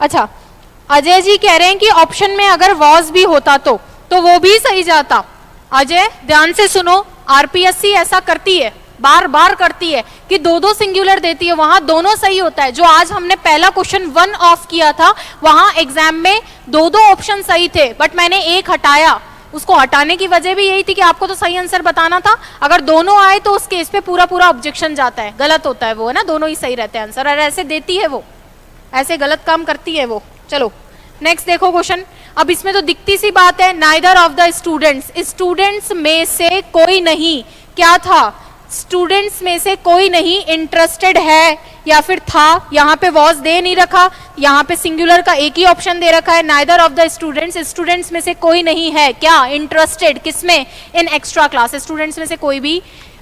अच्छा, अजय जी कह रहे हैं कि ऑप्शन में अगर वॉज भी होता तो वो भी सही जाता। अजय ध्यान से सुनो, आरपीएससी ऐसा करती है, बार बार करती है कि दो दो सिंगुलर देती है, वहां दोनों सही होता है। जो आज हमने पहला क्वेश्चन वन ऑफ किया था, वहां एग्जाम में दो दो ऑप्शन सही थे, बट मैंने एक हटाया। उसको हटाने की वजह भी यही थी कि आपको तो सही आंसर बताना था। अगर दोनों आए तो उस केस पे पूरा पूरा ऑब्जेक्शन जाता है, गलत होता है वो, है ना, दोनों ही सही रहते हैं आंसर। और ऐसे देती है वो, ऐसे गलत काम करती है वो। चलो नेक्स्ट देखो क्वेश्चन। अब इसमें तो दिखती सी बात है, neither of the students, students में से कोई नहीं, क्या था, स्टूडेंट्स में से कोई नहीं इंटरेस्टेड है या फिर था। यहाँ पे वॉज दे नहीं रखा, यहाँ पे सिंगुलर का एक ही ऑप्शन दे रखा है, neither of the students, students में से कोई नहीं है क्या, इंटरेस्टेड, किसमें, इन एक्स्ट्रा क्लास। स्टूडेंट्स में से कोई भी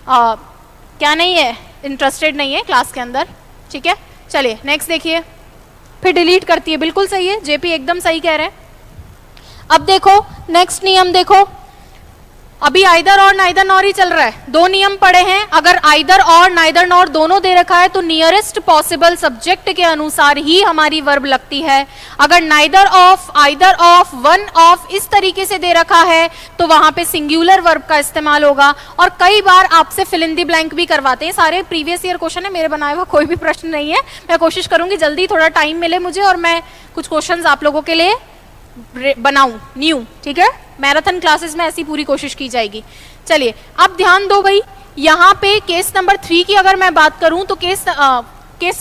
क्या नहीं है, इंटरेस्टेड नहीं है क्लास के अंदर। ठीक है, चलिए नेक्स्ट देखिए। फिर डिलीट करती है, बिल्कुल सही है, जेपी एकदम सही कह रहे हैं। अब देखो नेक्स्ट नियम देखो, अभी आइदर और नाइदर नॉर ही चल रहा है, दो नियम पड़े हैं। अगर आइदर और नाइदर नॉर दोनों दे रखा है तो नियरेस्ट पॉसिबल सब्जेक्ट के अनुसार ही हमारी वर्ब लगती है। अगर neither of, either of, one of इस तरीके से दे रखा है तो वहां पे सिंगुलर वर्ब का इस्तेमाल होगा। और कई बार आपसे फिल इन द ब्लैंक भी करवाते हैं, सारे प्रीवियस ईयर क्वेश्चन है, मेरे बनाए हुआ कोई भी प्रश्न नहीं है। मैं कोशिश करूंगी जल्दी, थोड़ा टाइम मिले मुझे और मैं कुछ क्वेश्चन आप लोगों के लिए बनाऊं न्यू। ठीक है, मैराथन क्लासेस में ऐसी पूरी कोशिश की जाएगी। चलिए अब ध्यान दो भाई, यहाँ पे केस नंबर 3 की अगर मैं बात करूं तो केस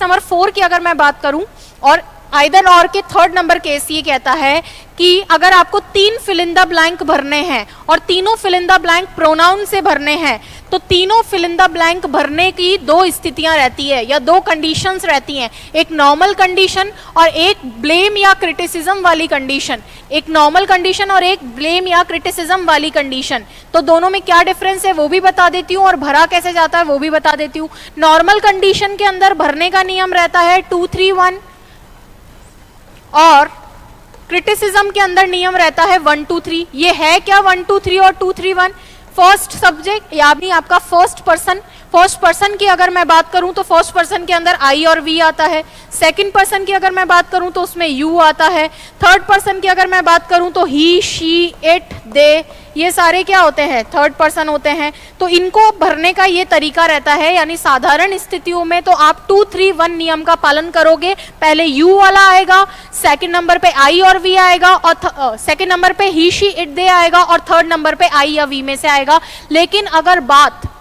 नंबर 4 की अगर मैं बात करूं, और आइदर और के थर्ड नंबर केस ये कहता है कि अगर आपको 3 फिल इन द ब्लैंक भरने हैं और तीनों fill in the blank pronoun से भरने हैं, तो तीनों फिल इन द ब्लैंक भरने की दो स्थितियां रहती है या दो कंडीशंस रहती हैं, एक नॉर्मल कंडीशन और एक ब्लेम या क्रिटिसिज्म वाली कंडीशन। एक नॉर्मल कंडीशन और एक ब्लेम या क्रिटिसिज्म वाली कंडीशन। तो दोनों में क्या डिफरेंस है वो भी बता देती हूँ और भरा कैसे जाता है वो भी बता देती हूँ। नॉर्मल कंडीशन के अंदर भरने का नियम रहता है 2 3 1 और क्रिटिसिज्म के अंदर नियम रहता है 1 2 3। ये है क्या 1 2 3 और 2 3 1? फर्स्ट सब्जेक्ट या भी आपका फर्स्ट पर्सन की अगर मैं बात करूं तो फर्स्ट पर्सन के अंदर आई और वी आता है। सेकंड पर्सन की अगर मैं बात करूं तो उसमें यू आता है। थर्ड पर्सन की अगर मैं बात करूं तो ही, शी, इट, दे, ये सारे क्या होते हैं, थर्ड पर्सन होते हैं। तो इनको भरने का ये तरीका रहता है, यानी साधारण स्थितियों में तो आप 2 3 1 नियम का पालन करोगे। पहले यू वाला आएगा, सेकंड नंबर पे आई और वी आएगा, और सेकंड नंबर पे ही, शी, इट, दे आएगा, और थर्ड नंबर पे आई या वी में से आएगा। लेकिन अगर बात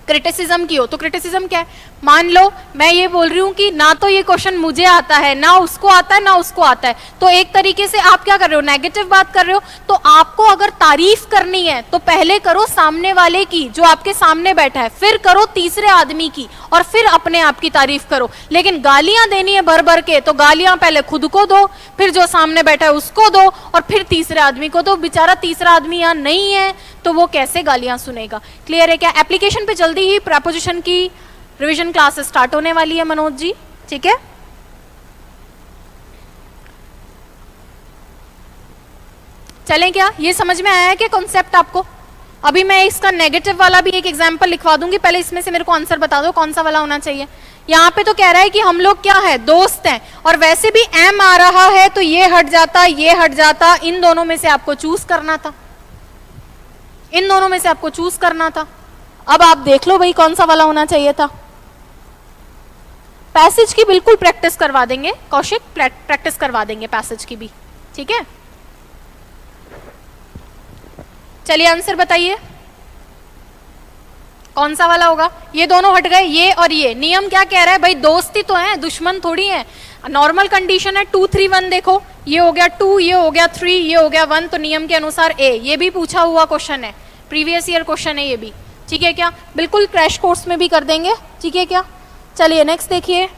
क्रिटिसिज्म की हो तो क्रिटिसिज्म क्या है, मान लो मैं ये बोल रही हूं कि ना तो ये क्वेश्चन मुझे आता है, ना उसको आता है, ना उसको आता है, तो एक तरीके से आप क्या कर रहे हो, नेगेटिव बात कर रहे हो। तो आपको अगर तारीफ करनी है तो पहले करो सामने वाले की, जो आपके सामने बैठा है, फिर करो तीसरे आदमी की, और फिर अपने आप की तारीफ करो। लेकिन गालियां देनी है भर भर के, तो गालियां पहले खुद को दो, फिर जो सामने बैठा है उसको दो, और फिर तीसरे आदमी को दो। बेचारा तीसरा आदमी यहाँ नहीं है तो वो कैसे गालियां सुनेगा। क्लियर है क्या? एप्लीकेशन पे जल्दी ही प्रेपोजिशन की रिवीजन क्लास स्टार्ट होने वाली है मनोज जी, ठीक है। चलें क्या, ये समझ में आया है क्या कॉन्सेप्ट आपको? अभी मैं इसका नेगेटिव वाला भी एक एग्जांपल लिखवा दूंगी, पहले इसमें से मेरे को आंसर बता दो कौन सा वाला होना चाहिए। यहाँ पे तो कह रहा है कि हम लोग क्या है, दोस्त हैं, और वैसे भी एम आ रहा है तो ये हट जाता, ये हट जाता, इन दोनों में से आपको चूज करना था, इन दोनों में से आपको चूज करना था। अब आप देख लो भाई कौन सा वाला होना चाहिए था। पैसेज की बिल्कुल प्रैक्टिस करवा देंगे कौशिक, प्रैक्टिस करवा देंगे पैसेज की भी, ठीक है। चलिए आंसर बताइए कौन सा वाला होगा? ये दोनों हट गए, ये और ये। नियम क्या कह रहा है भाई? दोस्ती तो है, दुश्मन थोड़ी है। नॉर्मल कंडीशन है 2 3 1, देखो ये हो गया 2, ये हो गया 3, ये हो गया 1, तो नियम के अनुसार ए। ये भी पूछा हुआ क्वेश्चन है, प्रीवियस ईयर क्वेश्चन है ये भी, ठीक है क्या? बिल्कुल क्रैश कोर्स में भी कर देंगे, ठीक है क्या? चलिए नेक्स्ट देखिए,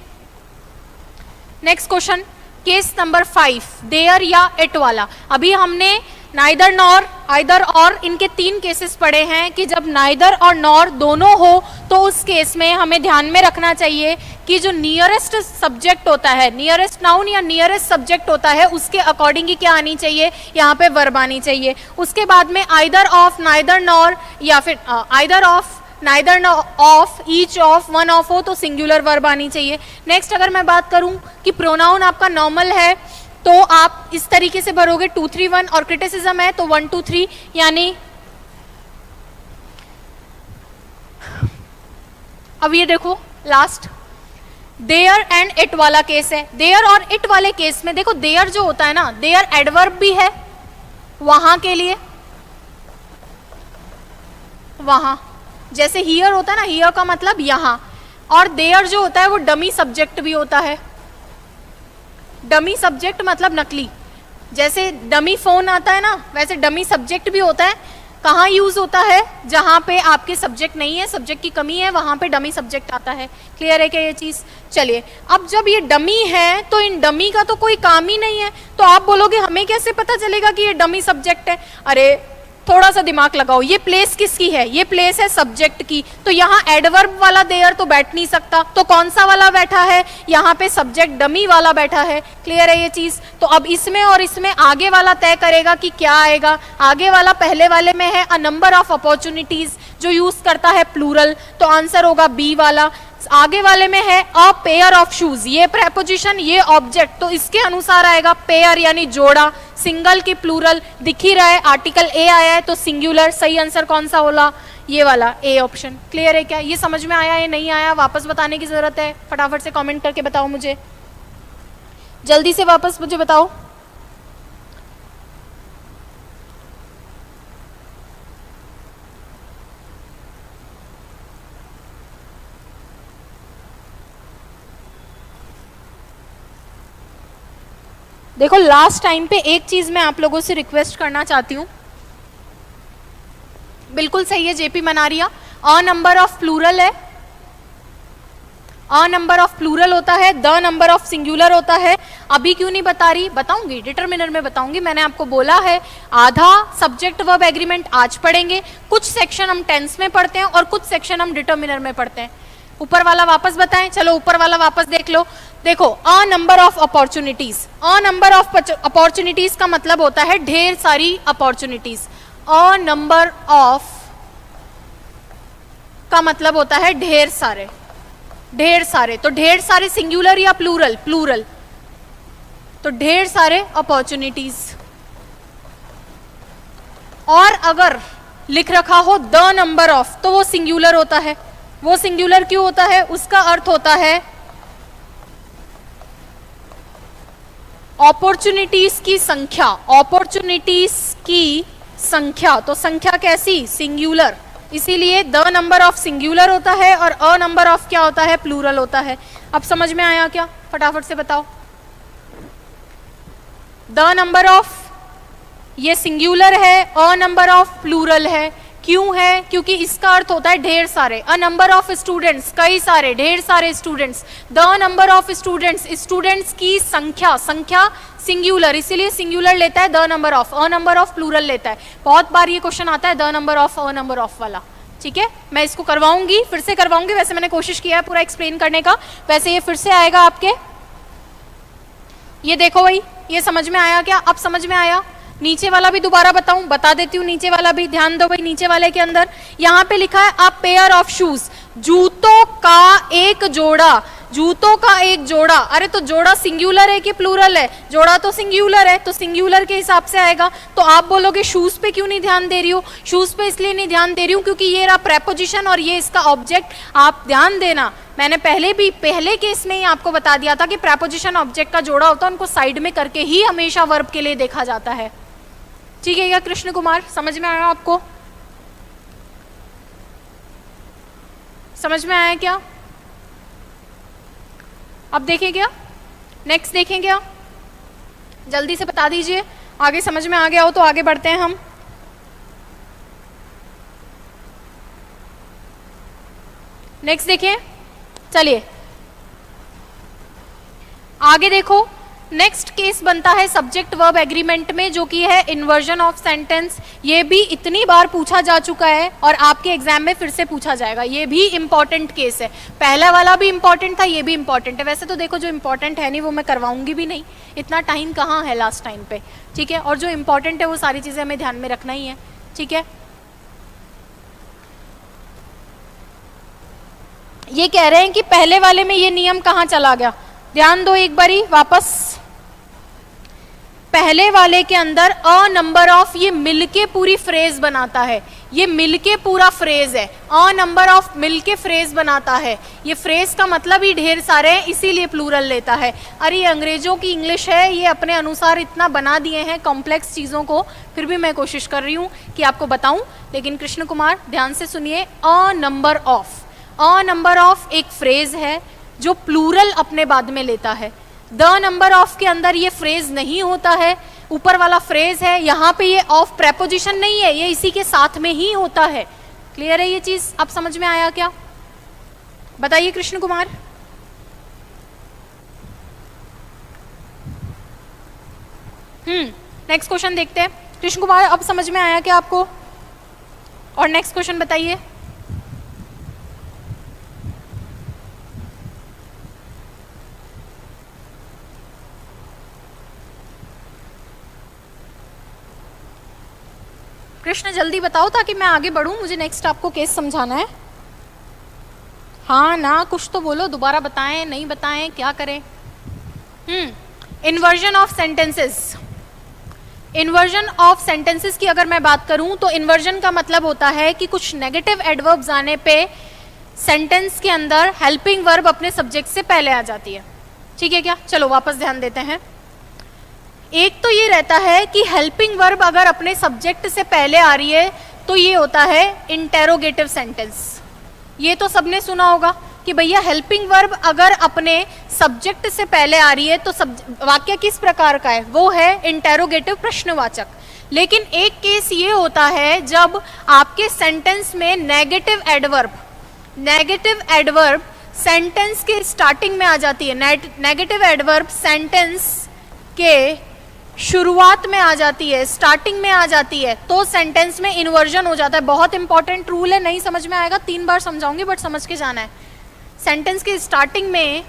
next question case number 5, there या इट वाला। अभी हमने नाइदर नॉर, आइदर और, इनके 3 केसेस पढ़े हैं कि जब नाइदर और नॉर दोनों हो तो उस केस में हमें ध्यान में रखना चाहिए कि जो नियरेस्ट सब्जेक्ट होता है, नियरेस्ट नाउन या नियरेस्ट सब्जेक्ट होता है, उसके अकॉर्डिंग ही क्या आनी चाहिए? यहाँ पे वर्ब आनी चाहिए। उसके बाद में आइदर ऑफ, नाइदर नॉर, या फिर either of, neither of, each of, one of हो तो सिंगुलर वर्ब आनी चाहिए। नेक्स्ट अगर मैं बात करूं कि प्रोनाउन आपका नॉर्मल है तो आप इस तरीके से भरोगे 2 3 1, और क्रिटिसिज्म है तो 1 2 3, यानी अब ये देखो लास्ट देयर एंड इट वाला केस है। देयर और इट वाले केस में देखो, देयर जो होता है ना, देयर एडवर्ब भी है वहां के लिए, वहां जैसे हियर होता है ना, हियर का मतलब यहां, और देयर जो होता है वो डमी सब्जेक्ट भी होता है। डमी सब्जेक्ट मतलब नकली, जैसे डमी फोन आता है ना, वैसे डमी सब्जेक्ट भी होता है। कहाँ यूज होता है? जहां पे आपके सब्जेक्ट नहीं है, सब्जेक्ट की कमी है, वहां पे डमी सब्जेक्ट आता है। क्लियर है क्या ये चीज? चलिए, अब जब ये डमी है तो इन डमी का तो कोई काम ही नहीं है, तो आप बोलोगे हमें कैसे पता चलेगा कि ये डमी सब्जेक्ट है? अरे थोड़ा सा दिमाग लगाओ, ये प्लेस किसकी है? ये प्लेस है सब्जेक्ट की, तो यहाँ एडवर्ब वाला देयर तो बैठ नहीं सकता, तो कौन सा वाला बैठा है? यहाँ पे सब्जेक्ट डमी वाला बैठा है। क्लियर है ये चीज? तो अब इसमें और इसमें आगे वाला तय करेगा कि क्या आएगा। आगे वाला पहले वाले में है अ नंबर ऑफ अपॉर्चुनिटीज, जो यूज करता है प्लूरल, तो आंसर होगा बी वाला। आगे वाले में है अ पेयर ऑफ शूज, ये प्रेपोजिशन, ये ऑब्जेक्ट, तो इसके अनुसार आएगा पेयर यानी जोड़ा। सिंगल की प्लूरल दिख ही रहा है, आर्टिकल ए आया है तो सिंगुलर। सही आंसर कौन सा होला? ये वाला ए ऑप्शन। क्लियर है क्या? ये समझ में आया या नहीं आया? वापस बताने की जरूरत है? फटाफट से कमेंट करके बताओ मुझे, जल्दी से वापस मुझे बताओ। देखो लास्ट टाइम पे एक चीज मैं आप लोगों से रिक्वेस्ट करना चाहती हूँ, बिल्कुल सही है JP Manaria, a number of plural है, अ नंबर ऑफ प्लूरल होता है, द नंबर ऑफ सिंगुलर होता है। अभी क्यों नहीं बता रही? बताऊंगी, डिटरमिनर में बताऊंगी। मैंने आपको बोला है आधा सब्जेक्ट वर्ब एग्रीमेंट आज पढ़ेंगे, कुछ सेक्शन हम टेंस में पढ़ते हैं और कुछ सेक्शन हम डिटरमिनर में पढ़ते हैं। ऊपर वाला वापस बताएं, चलो ऊपर वाला वापस देख लो। देखो अ number of opportunities, a number of opportunities का मतलब होता है ढेर सारी अपॉर्चुनिटीज। अ नंबर ऑफ का मतलब होता है ढेर सारे, ढेर सारे, तो ढेर सारे सिंगुलर या प्लूरल? प्लूरल, तो ढेर सारे अपॉर्चुनिटीज। और अगर लिख रखा हो द नंबर ऑफ तो वो सिंगुलर होता है। वो सिंगुलर क्यों होता है? उसका अर्थ होता है अपॉर्चुनिटीज की संख्या, अपॉर्चुनिटीज की संख्या, तो संख्या कैसी? सिंगुलर, इसीलिए द नंबर ऑफ सिंगुलर होता है और अ नंबर ऑफ क्या होता है? प्लूरल होता है। अब समझ में आया क्या? फटाफट से बताओ। द नंबर ऑफ ये सिंगुलर है, अ नंबर ऑफ प्लूरल है। क्यों है? क्योंकि इसका अर्थ होता है ढेर सारे। अ नंबर ऑफ स्टूडेंट्स, कई सारे, ढेर सारे students. The number of students, students की संख्या, संख्या सिंगुलर, इसीलिए सिंगुलर लेता है the number of, a number of plural लेता है। बहुत बार ये क्वेश्चन आता है the number of, a number of वाला, ठीक है? मैं इसको करवाऊंगी, फिर से करवाऊंगी। वैसे मैंने कोशिश किया है पूरा एक्सप्लेन करने का, वैसे ये फिर से आएगा आपके। ये देखो भाई, ये समझ में आया क्या? अब समझ में आया? नीचे वाला भी दोबारा बताऊं? बता देती हूँ, नीचे वाला भी ध्यान दो भाई। नीचे वाले के अंदर यहाँ पे लिखा है अ पेयर ऑफ शूज, जूतों का एक जोड़ा, जूतों का एक जोड़ा। अरे तो जोड़ा सिंगुलर है कि प्लूरल है? जोड़ा तो सिंगुलर है, तो सिंगुलर के हिसाब से आएगा। तो आप बोलोगे शूज पे क्यों नहीं ध्यान दे रही हो? शूज पे इसलिए नहीं ध्यान दे रही हूँ क्योंकि ये रहा प्रेपोजिशन और ये इसका ऑब्जेक्ट। आप ध्यान देना, मैंने पहले केस में ही आपको बता दिया था कि प्रेपोजिशन ऑब्जेक्ट का जोड़ा होता है, उनको साइड में करके ही हमेशा वर्ब के लिए देखा जाता है। ठीक है क्या कृष्ण कुमार? समझ में आया आपको? समझ में आया क्या? अब देखें क्या, नेक्स्ट देखें क्या, जल्दी से बता दीजिए, आगे समझ में आ गया हो तो आगे बढ़ते हैं हम। नेक्स्ट देखिए, चलिए आगे देखो। नेक्स्ट केस बनता है सब्जेक्ट वर्ब एग्रीमेंट में, जो कि है इन्वर्जन ऑफ सेंटेंस। ये भी इतनी बार पूछा जा चुका है और आपके एग्जाम में फिर से पूछा जाएगा। ये भी इंपॉर्टेंट केस है, पहला वाला भी इंपॉर्टेंट था, ये भी इंपॉर्टेंट है। वैसे तो देखो जो इंपॉर्टेंट है नहीं वो मैं करवाऊंगी भी नहीं, इतना टाइम कहाँ है लास्ट टाइम पे, ठीक है। और जो इंपॉर्टेंट है वो सारी चीजें हमें ध्यान में रखना ही है, ठीक है। ये कह रहे हैं कि पहले वाले में ये नियम कहाँ चला गया, ध्यान दो एक बारी वापस। पहले वाले के अंदर अ नंबर ऑफ, ये मिलके पूरी फ्रेज बनाता है, ये मिलके पूरा फ्रेज है, अ नंबर ऑफ मिलके फ्रेज बनाता है। ये फ्रेज का मतलब ही ढेर सारे हैं, इसीलिए प्लूरल लेता है। अरे ये अंग्रेजों की इंग्लिश है, ये अपने अनुसार इतना बना दिए हैं कॉम्प्लेक्स चीजों को, फिर भी मैं कोशिश कर रही हूँ कि आपको बताऊं। लेकिन कृष्ण कुमार ध्यान से सुनिए, अ number of, a number of एक फ्रेज है जो प्लूरल अपने बाद में लेता है। द नंबर ऑफ के अंदर ये फ्रेज नहीं होता है, ऊपर वाला फ्रेज है, यहाँ पे ये ऑफ प्रेपोजिशन नहीं है, ये इसी के साथ में ही होता है। क्लियर है ये चीज, अब समझ में आया क्या? बताइए कृष्ण कुमार। नेक्स्ट क्वेश्चन देखते हैं। कृष्ण कुमार अब समझ में आया क्या आपको? और नेक्स्ट क्वेश्चन बताइए। कृष्ण जल्दी बताओ ताकि मैं आगे बढ़ूं, मुझे नेक्स्ट आपको केस समझाना है। हाँ ना, कुछ तो बोलो, दोबारा बताएं, नहीं बताएं, क्या करें? Inversion of sentences. Inversion of sentences की अगर मैं बात करूं तो इन्वर्जन का मतलब होता है कि कुछ नेगेटिव एडवर्ब्स आने पे सेंटेंस के अंदर हेल्पिंग वर्ब अपने सब्जेक्ट से पहले आ जाती है, ठीक है क्या? चलो वापस ध्यान देते हैं। एक तो ये रहता है कि हेल्पिंग वर्ब अगर अपने सब्जेक्ट से पहले आ रही है तो ये होता है इंटेरोगेटिव सेंटेंस। ये तो सबने सुना होगा कि भैया हेल्पिंग वर्ब अगर अपने सब्जेक्ट से पहले आ रही है तो वाक्य किस प्रकार का है, वो है इंटेरोगेटिव, प्रश्नवाचक। लेकिन एक केस ये होता है जब आपके सेंटेंस में नेगेटिव एडवर्ब सेंटेंस के स्टार्टिंग में आ जाती है, नेगेटिव एडवर्ब सेंटेंस के शुरुआत में आ जाती है, स्टार्टिंग में आ जाती है, तो सेंटेंस में इन्वर्जन हो जाता है। बहुत इंपॉर्टेंट रूल है, नहीं समझ में आएगा 3 बार समझाऊंगी बट समझ के जाना है। सेंटेंस के स्टार्टिंग में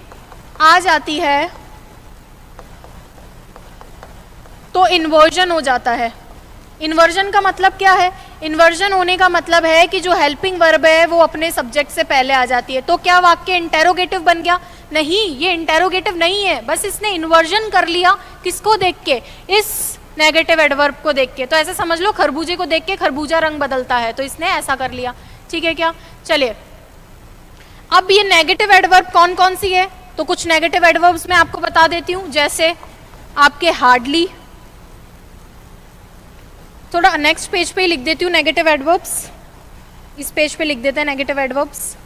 आ जाती है तो इन्वर्जन हो जाता है। इन्वर्जन का मतलब क्या है? इन्वर्जन होने का मतलब है कि जो हेल्पिंग वर्ब है वो अपने सब्जेक्ट से पहले आ जाती है। तो क्या वाक्य इंटेरोगेटिव बन गया? नहीं, ये इंटेरोगेटिव नहीं है, बस इसने इन्वर्जन कर लिया। किसको देख के? इस नेगेटिव एडवर्ब को देख के। तो ऐसे समझ लो खरबूजे को देख के खरबूजा रंग बदलता है, तो इसने ऐसा कर लिया, ठीक है क्या? चलिए अब ये नेगेटिव एडवर्ब कौन कौन सी है, तो कुछ नेगेटिव एडवर्ब्स मैं आपको बता देती हूं, जैसे आपके हार्डली। थोड़ा नेक्स्ट पेज पे ही लिख देती हूँ नेगेटिव एडवर्ब्स, इस पेज पे लिख देते हैं नेगेटिव एडवर्ब्स,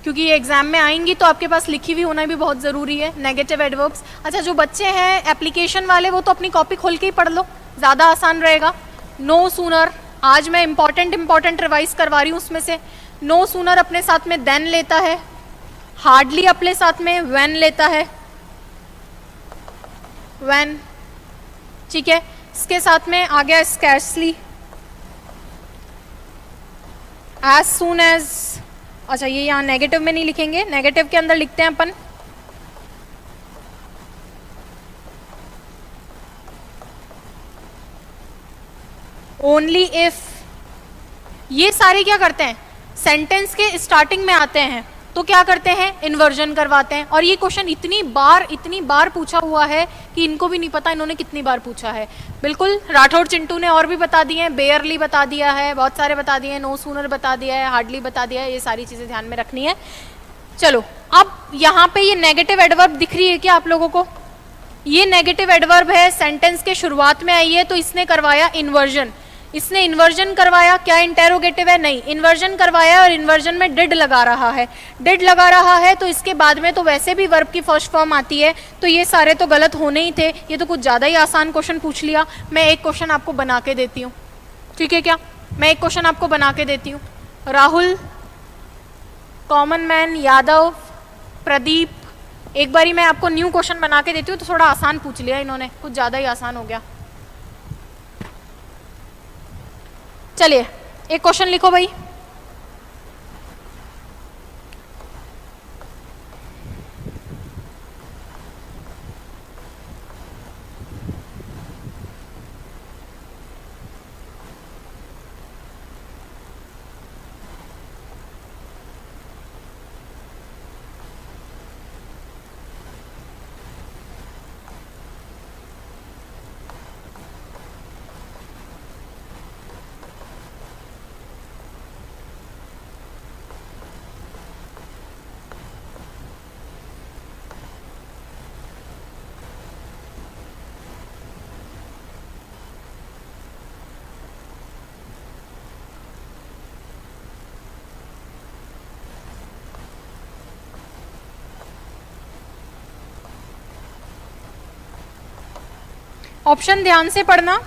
क्योंकि ये एग्जाम में आएंगी तो आपके पास लिखी हुई होना भी बहुत जरूरी है नेगेटिव एडवर्ब्स। अच्छा, जो बच्चे हैं एप्लीकेशन वाले वो तो अपनी कॉपी खोल के ही पढ़ लो, ज्यादा आसान रहेगा। नो सूनर, आज मैं इंपॉर्टेंट रिवाइज करवा रही हूँ, उसमें से नो सूनर अपने साथ में देन लेता है, हार्डली अपने साथ में व्हेन लेता है, व्हेन, ठीक है। इसके साथ में आ गया स्कैर्सली, एज सून एज। अच्छा, ये यहाँ नेगेटिव में नहीं लिखेंगे, नेगेटिव के अंदर लिखते हैं अपन ओनली इफ। ये सारे क्या करते हैं? सेंटेंस के स्टार्टिंग में आते हैं तो क्या करते हैं? इन्वर्जन करवाते हैं। और ये क्वेश्चन इतनी बार पूछा हुआ है कि इनको भी नहीं पता इन्होंने कितनी बार पूछा है। बिल्कुल, राठौड़ चिंटू ने और भी बता दिए हैं, बेयरली बता दिया है, बहुत सारे बता दिए हैं, नो सूनर बता दिया है, हार्डली बता दिया है, ये सारी चीजें ध्यान में रखनी है। चलो, अब यहाँ पे ये नेगेटिव एडवर्ब दिख रही है क्या आप लोगों को? ये नेगेटिव एडवर्ब है, सेंटेंस के शुरुआत में आई है तो इसने करवाया इन्वर्जन। इसने इन्वर्जन करवाया, क्या इंटेरोगेटिव है? नहीं, इन्वर्जन करवाया और इन्वर्जन में डिड लगा रहा है, डिड लगा रहा है तो इसके बाद में तो वैसे भी वर्ब की फर्स्ट फॉर्म आती है, तो ये सारे तो गलत होने ही थे। ये तो कुछ ज़्यादा ही आसान क्वेश्चन पूछ लिया। मैं एक क्वेश्चन आपको बना के देती हूँ, ठीक है क्या? मैं एक क्वेश्चन आपको बना के देती हूँ। राहुल, कॉमन मैन, यादव, प्रदीप, एक बारी मैं आपको न्यू क्वेश्चन बना के देती हूँ। तो थोड़ा आसान पूछ लिया इन्होंने, कुछ ज़्यादा ही आसान हो गया। चलिए एक क्वेश्चन लिखो भाई। ऑप्शन ध्यान से पढ़ना।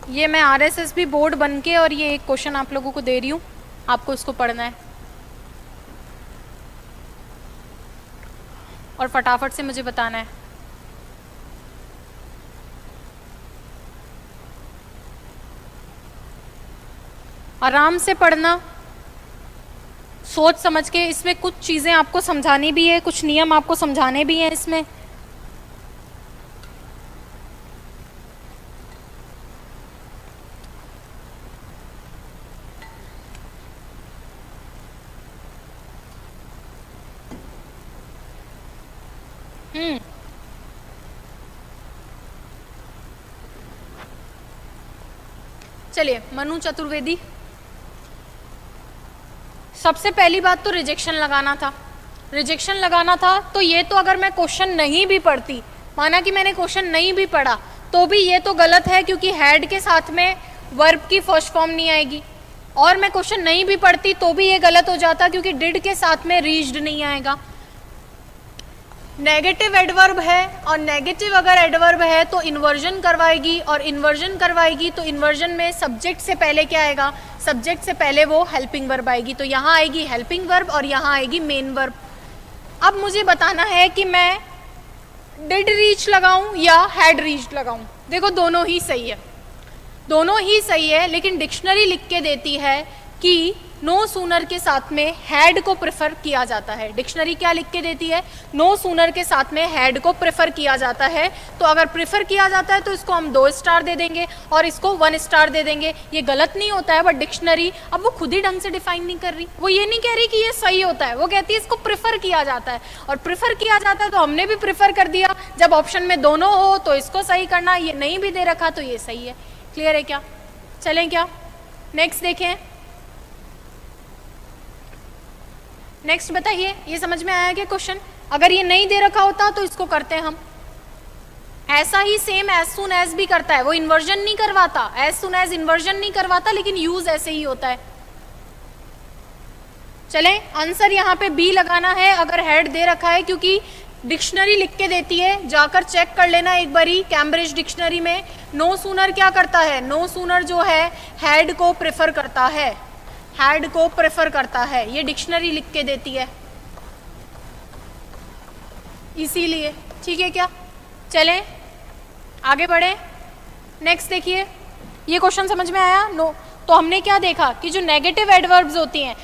ये मैं RSSB बोर्ड बन के और ये एक क्वेश्चन आप लोगों को दे रही हूँ, आपको इसको पढ़ना है और फटाफट से मुझे बताना है। आराम से पढ़ना, सोच समझ के। इसमें कुछ चीज़ें आपको समझानी भी है, कुछ नियम आपको समझाने भी हैं इसमें। चलिए, मनु चतुर्वेदी, सबसे पहली बात तो रिजेक्शन लगाना था। रिजेक्शन लगाना था तो ये तो अगर मैं क्वेश्चन नहीं भी पढ़ती, माना कि मैंने क्वेश्चन नहीं भी पढ़ा, तो भी ये तो गलत है क्योंकि हैड के साथ में वर्ब की फर्स्ट फॉर्म नहीं आएगी। और मैं क्वेश्चन नहीं भी पढ़ती तो भी ये गलत हो जाता क्योंकि डिड के साथ में रीच्ड नहीं आएगा। नेगेटिव एडवर्ब है और नेगेटिव अगर एडवर्ब है तो इन्वर्जन करवाएगी, और इन्वर्जन करवाएगी तो इन्वर्जन में सब्जेक्ट से पहले क्या आएगा? सब्जेक्ट से पहले वो हेल्पिंग वर्ब आएगी। तो यहाँ आएगी हेल्पिंग वर्ब और यहाँ आएगी मेन वर्ब। अब मुझे बताना है कि मैं डिड रीच लगाऊं या हैड रीच लगाऊं। देखो दोनों ही सही है, दोनों ही सही है, लेकिन डिक्शनरी लिख के देती है कि नो सूनर के साथ में हैड को प्रेफर किया जाता है। डिक्शनरी क्या लिख के देती है? नो सूनर के साथ में हैड को प्रेफर किया जाता है। तो अगर प्रेफर किया जाता है तो इसको हम 2 स्टार दे देंगे और इसको 1 स्टार दे देंगे। ये गलत नहीं होता है, बट डिक्शनरी अब वो खुद ही ढंग से डिफाइन नहीं कर रही। वो ये नहीं कह रही कि ये सही होता है, वो कहती है इसको प्रेफर किया जाता है। और प्रेफर किया जाता है तो हमने भी प्रेफर कर दिया। जब ऑप्शन में दोनों हो तो इसको सही करना, ये नहीं भी दे रखा तो ये सही है। क्लियर है क्या? चलें क्या? नेक्स्ट देखें। नेक्स्ट बताइए, ये समझ में आया क्या क्वेश्चन? अगर ये नहीं दे रखा होता तो इसको करते हैं हम ऐसा ही। सेम एज सुन एज भी करता है, वो इन्वर्जन नहीं करवाता, एज सुन एज इन्वर्जन नहीं करवाता, लेकिन यूज ऐसे ही होता है। चलें, आंसर यहाँ पे बी लगाना है अगर हेड दे रखा है, क्योंकि डिक्शनरी लिख के देती है। जाकर चेक कर लेना एक बारी कैम्ब्रिज डिक्शनरी में। नो सूनर क्या करता है? नो सूनर जो है हेड को प्रेफर करता है, हैड को प्रेफर करता है, ये डिक्शनरी लिख के देती है इसीलिए। ठीक है क्या? चलें आगे बढ़े। नेक्स्ट देखिए, ये क्वेश्चन समझ में आया? नो तो हमने क्या देखा कि जो नेगेटिव एडवर्ब्स होती हैं,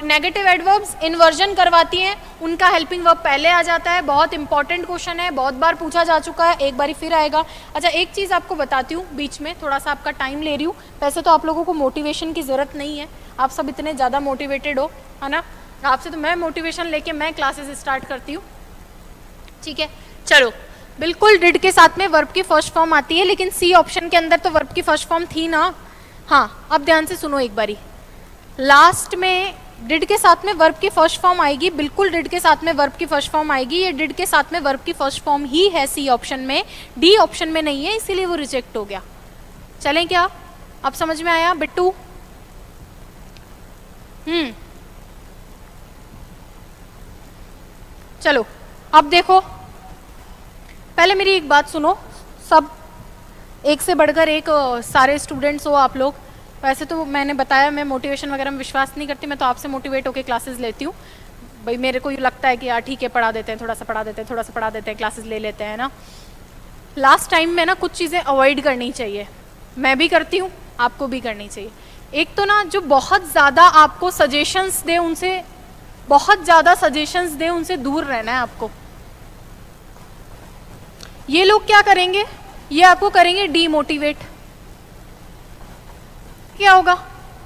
नेगेटिव एडवर्ब्स इन्वर्जन करवाती हैं, उनका हेल्पिंग वर्ब पहले आ जाता है। बहुत इंपॉर्टेंट क्वेश्चन है, बहुत बार पूछा जा चुका है, एक बारी फिर आएगा। अच्छा, एक चीज़ आपको बताती हूँ, बीच में थोड़ा सा आपका टाइम ले रही हूँ। वैसे तो आप लोगों को मोटिवेशन की ज़रूरत नहीं है, आप सब इतने ज़्यादा मोटिवेटेड हो, है ना। आपसे तो मैं मोटिवेशन लेके मैं क्लासेस स्टार्ट करती हूँ, ठीक है। चलो, बिल्कुल डिड के साथ में वर्ब की फर्स्ट फॉर्म आती है, लेकिन सी ऑप्शन के अंदर तो वर्ब की फर्स्ट फॉर्म थी ना। हाँ, अब ध्यान से सुनो एक बारी, लास्ट में डिड के साथ में वर्ब की फर्स्ट फॉर्म आएगी, बिल्कुल डिड के साथ में वर्ब की फर्स्ट फॉर्म आएगी। ये डिड के साथ में वर्ब की फर्स्ट फॉर्म ही है सी ऑप्शन में, डी ऑप्शन में नहीं है, इसीलिए वो रिजेक्ट हो गया। चलें क्या, अब समझ में आया बिट्टू? चलो अब देखो, पहले मेरी एक बात सुनो, सब एक से बढ़कर एक सारे स्टूडेंट्स हो आप लोग। वैसे तो मैंने बताया मैं मोटिवेशन वगैरह में विश्वास नहीं करती, मैं तो आपसे मोटिवेट होकर क्लासेस लेती हूँ। भाई मेरे को ये लगता है कि यार ठीक है, पढ़ा देते हैं, थोड़ा सा पढ़ा देते हैं, थोड़ा सा पढ़ा देते हैं, क्लासेस ले लेते हैं ना। लास्ट टाइम में ना कुछ चीज़ें अवॉइड करनी चाहिए, मैं भी करती हूँ, आपको भी करनी चाहिए। एक तो ना जो बहुत ज़्यादा आपको सजेशंस दे, उनसे बहुत ज़्यादा सजेशंस दे, उनसे दूर रहना है आपको। ये लोग क्या करेंगे, ये आपको करेंगे डीमोटिवेट। क्या होगा,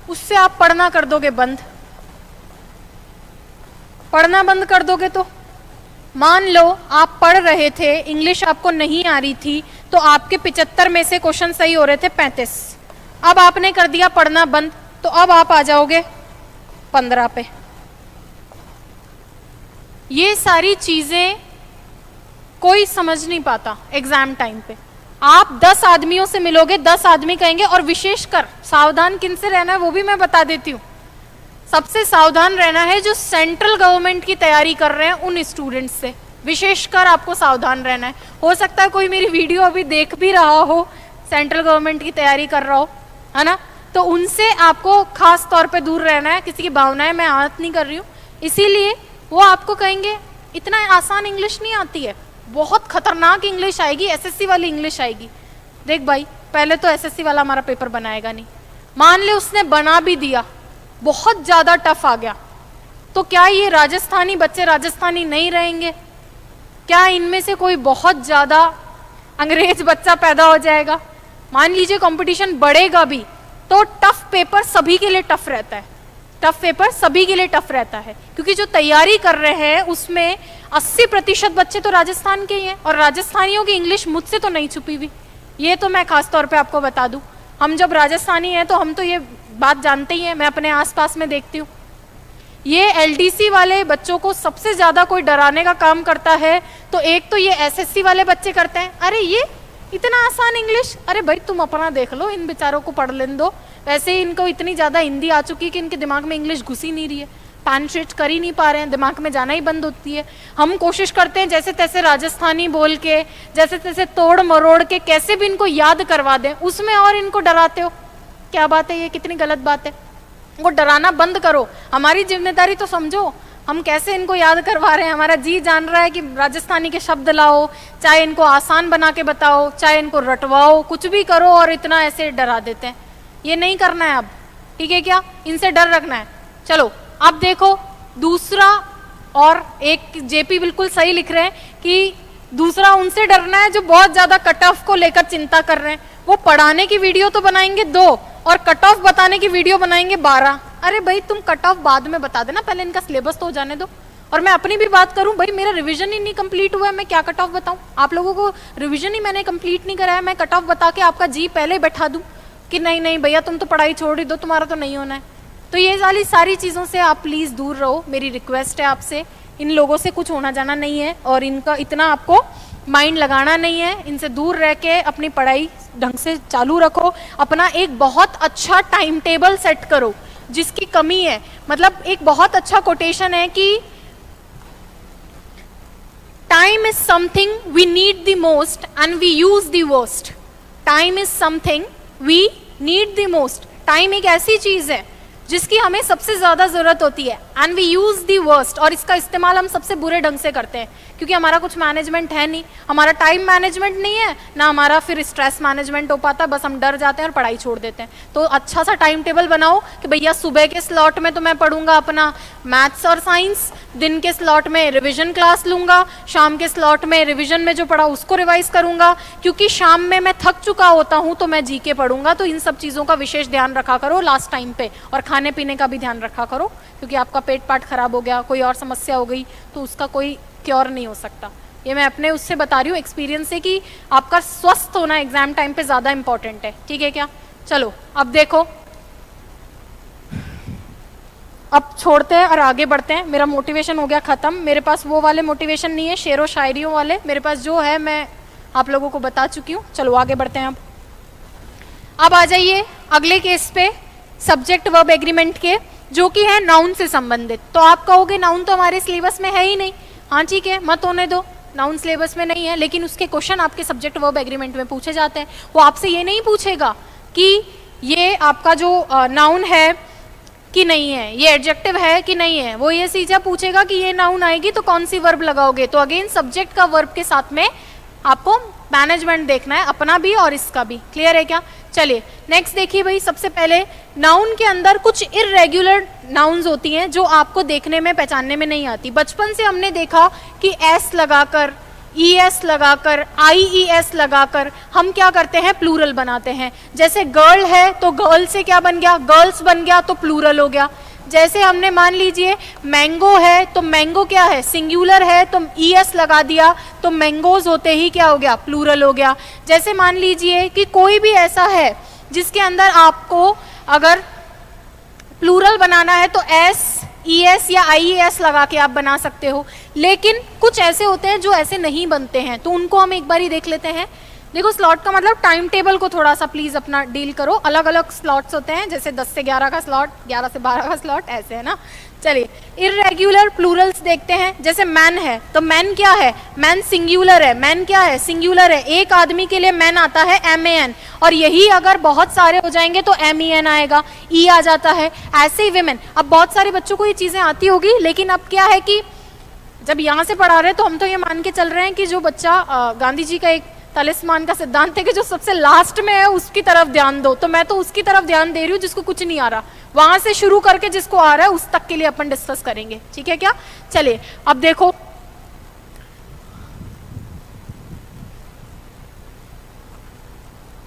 उससे आप पढ़ना कर दोगे बंद। पढ़ना बंद कर दोगे तो मान लो आप पढ़ रहे थे, इंग्लिश आपको नहीं आ रही थी, तो आपके 75 में से क्वेश्चन सही हो रहे थे 35। अब आपने कर दिया पढ़ना बंद, तो अब आप आ जाओगे 15 पे। ये सारी चीजें कोई समझ नहीं पाता एग्जाम टाइम पे। आप 10 आदमियों से मिलोगे, 10 आदमी कहेंगे, और विशेषकर सावधान किन से रहना है वो भी मैं बता देती हूँ। सबसे सावधान रहना है जो सेंट्रल गवर्नमेंट की तैयारी कर रहे हैं, उन स्टूडेंट्स से विशेषकर आपको सावधान रहना है। हो सकता है कोई मेरी वीडियो अभी देख भी रहा हो, सेंट्रल गवर्नमेंट की तैयारी कर रहा हो, है ना, तो उनसे आपको खास तौर पे दूर रहना है। किसी की भावनाएं मैं आहत नहीं कर रही हूँ, इसीलिए वो आपको कहेंगे इतना आसान इंग्लिश नहीं आती है, बहुत खतरनाक इंग्लिश आएगी, एसएससी वाली इंग्लिश आएगी। देख भाई, पहले तो एसएससी वाला हमारा पेपर बनाएगा नहीं, मान ले उसने बना भी दिया, बहुत ज्यादा टफ आ गया, तो क्या ये राजस्थानी बच्चे राजस्थानी नहीं रहेंगे? क्या इनमें से कोई बहुत ज्यादा अंग्रेज बच्चा पैदा हो जाएगा? मान लीजिए कंपटीशन बढ़ेगा भी, तो टफ पेपर सभी के लिए टफ रहता है, टफ पेपर सभी के लिए टफ रहता है, क्योंकि जो तैयारी कर रहे हैं उसमें 80% बच्चे तो राजस्थान के ही हैं, और राजस्थानियों की इंग्लिश मुझसे तो नहीं छुपी हुई, ये तो मैं खास तौर पे आपको बता दूं। हम जब राजस्थानी हैं तो हम तो ये बात जानते ही हैं, मैं अपने आसपास में देखती हूँ। ये एलडीसी वाले बच्चों को सबसे ज्यादा कोई डराने का काम करता है तो एक तो ये एसएससी वाले बच्चे करते हैं, अरे ये इतना आसान इंग्लिश, अरे भाई तुम अपना देख लो, इन बेचारों को पढ़ लेने दो। वैसे ही इनको इतनी ज्यादा हिंदी आ चुकी है कि इनके दिमाग में इंग्लिश घुस ही नहीं रही है, पेनिट्रेट कर ही नहीं पा रहे हैं, दिमाग में जाना ही बंद होती है। हम कोशिश करते हैं जैसे तैसे राजस्थानी बोल के, जैसे तैसे तोड़ मरोड़ के कैसे भी इनको याद करवा दें, उसमें और इनको डराते हो। क्या बात है, ये कितनी गलत बात है। वो डराना बंद करो, हमारी जिम्मेदारी तो समझो, हम कैसे इनको याद करवा रहे हैं। हमारा जी जान रहा है कि राजस्थानी के शब्द लाओ, चाहे इनको आसान बना के बताओ, चाहे इनको रटवाओ, कुछ भी करो, और इतना ऐसे डरा देते हैं। ये नहीं करना है अब, ठीक है क्या, इनसे डर रखना है। चलो अब देखो दूसरा, और एक जेपी बिल्कुल सही लिख रहे हैं कि दूसरा उनसे डरना है जो बहुत ज्यादा कट ऑफ को लेकर चिंता कर रहे हैं। वो पढ़ाने की वीडियो तो बनाएंगे 2 और कट ऑफ बताने की वीडियो बनाएंगे 12। अरे भाई तुम कट ऑफ बाद में बता देना, पहले इनका सिलेबस तो हो जाने दो। और मैं अपनी भी बात करूं, भाई मेरा रिवीजन ही नहीं कंप्लीट हुआ है, मैं क्या कट ऑफ बताऊं? आप लोगों को रिवीजन ही मैंने कंप्लीट नहीं कराया, मैं कट ऑफ बता के आपका जी पहले बैठा दूं कि नहीं नहीं भैया तुम तो पढ़ाई छोड़ ही दो, तुम्हारा तो नहीं होना है। तो ये वाली सारी चीज़ों से आप प्लीज़ दूर रहो, मेरी रिक्वेस्ट है आपसे। इन लोगों से कुछ होना जाना नहीं है और इनका इतना आपको माइंड लगाना नहीं है। इनसे दूर रह के अपनी पढ़ाई ढंग से चालू रखो, अपना एक बहुत अच्छा टाइम टेबल सेट करो। जिसकी कमी है, मतलब एक बहुत अच्छा कोटेशन है कि time is something we need the most and we use the worst. Time is something we need the most. Time एक ऐसी चीज है जिसकी हमें सबसे ज्यादा जरूरत होती है and we use the worst, और इसका इस्तेमाल हम सबसे बुरे ढंग से करते हैं क्योंकि हमारा कुछ मैनेजमेंट है नहीं, हमारा टाइम मैनेजमेंट नहीं है ना, हमारा फिर स्ट्रेस मैनेजमेंट हो पाता, बस हम डर जाते हैं और पढ़ाई छोड़ देते हैं। तो अच्छा सा टाइम टेबल बनाओ कि भैया सुबह के स्लॉट में तो मैं पढ़ूंगा अपना मैथ्स और साइंस, दिन के स्लॉट में रिविजन क्लास लूंगा, शाम के स्लॉट में रिविजन में जो पढ़ा उसको रिवाइज करूंगा, क्योंकि शाम में मैं थक चुका होता हूं तो मैं जीके पढ़ूंगा। तो इन सब चीजों का विशेष ध्यान रखा करो लास्ट टाइम पे, और खाने पीने का भी ध्यान रखा करो क्योंकि आपका पेट पाट खराब हो गया, कोई और समस्या हो गई तो उसका कोई क्योर नहीं हो सकता। ये मैं अपने उससे बता रही हूँ एक्सपीरियंस से कि आपका स्वस्थ होना एग्जाम टाइम पे ज्यादा इंपॉर्टेंट है, ठीक है क्या। चलो अब देखो, अब छोड़ते हैं और आगे बढ़ते हैं। मेरा मोटिवेशन हो गया खत्म, मेरे पास वो वाले मोटिवेशन नहीं है शेरों शायरियों वाले, मेरे पास जो है मैं आप लोगों को बता चुकी हूँ। चलो आगे बढ़ते हैं। अब आ जाइए अगले केस पे, सब्जेक्ट वर्ब एग्रीमेंट के, जो कि है नाउन से संबंधित। तो आप कहोगे नाउन तो हमारे सिलेबस में है ही नहीं, हाँ ठीक है, मत होने दो, नाउन सिलेबस में नहीं है, लेकिन उसके क्वेश्चन आपके सब्जेक्ट वर्ब एग्रीमेंट में पूछे जाते हैं। वो आपसे ये नहीं पूछेगा कि ये आपका जो नाउन है कि नहीं है, ये एडजेक्टिव है कि नहीं है, वो ये सीधा पूछेगा कि ये नाउन आएगी तो कौन सी वर्ब लगाओगे। तो अगेन सब्जेक्ट का वर्ब के साथ में आपको मैनेजमेंट देखना है, अपना भी और इसका भी। क्लियर है क्या। चलिए नेक्स्ट देखिए भाई, सबसे पहले नाउन के अंदर कुछ इररेगुलर नाउन्स होती हैं जो आपको देखने में पहचानने में नहीं आती। बचपन से हमने देखा कि एस लगाकर, ES लगाकर, IES लगाकर हम क्या करते हैं, प्लूरल बनाते हैं। जैसे गर्ल है तो गर्ल से क्या बन गया, गर्ल्स बन गया तो प्लूरल हो गया। जैसे हमने मान लीजिए मैंगो है तो मैंगो क्या है, सिंगुलर है तो ES लगा दिया तो मैंगोज होते ही क्या हो गया, प्लूरल हो गया। जैसे मान लीजिए कि कोई भी ऐसा है जिसके अंदर आपको अगर प्लूरल बनाना है तो ES या IES लगा के आप बना सकते हो, लेकिन कुछ ऐसे होते हैं जो ऐसे नहीं बनते हैं, तो उनको हम एक बार ही देख लेते हैं। देखो स्लॉट का मतलब टाइम टेबल को थोड़ा सा प्लीज अपना डील करो, अलग अलग स्लॉट्स होते हैं, जैसे 10 से 11 का स्लॉट, 11 से 12 का स्लॉट, ऐसे है ना। चलिए इररेगुलर प्लूरल्स देखते हैं। जैसे मैन है तो मैन क्या है, मैन सिंगुलर है, मैन क्या है, सिंगुलर है। एक आदमी के लिए मैन आता है MAN, और यही अगर बहुत सारे हो जाएंगे तो MEN आएगा, E आ जाता है। ऐसे ही विमेन, अब बहुत सारे बच्चों को ये चीजें आती होगी, लेकिन अब क्या है कि जब यहाँ से पढ़ा रहे तो हम तो ये मान के चल रहे हैं कि जो बच्चा गांधी जी का एक तलिस्मान का सिद्धांत है कि जो सबसे लास्ट में है उसकी तरफ ध्यान दो, तो मैं तो उसकी तरफ ध्यान दे रही हूँ जिसको कुछ नहीं आ रहा, वहां से शुरू करके जिसको आ रहा है उस तक के लिए अपन डिस्कस करेंगे, ठीक है क्या। चलिए अब देखो,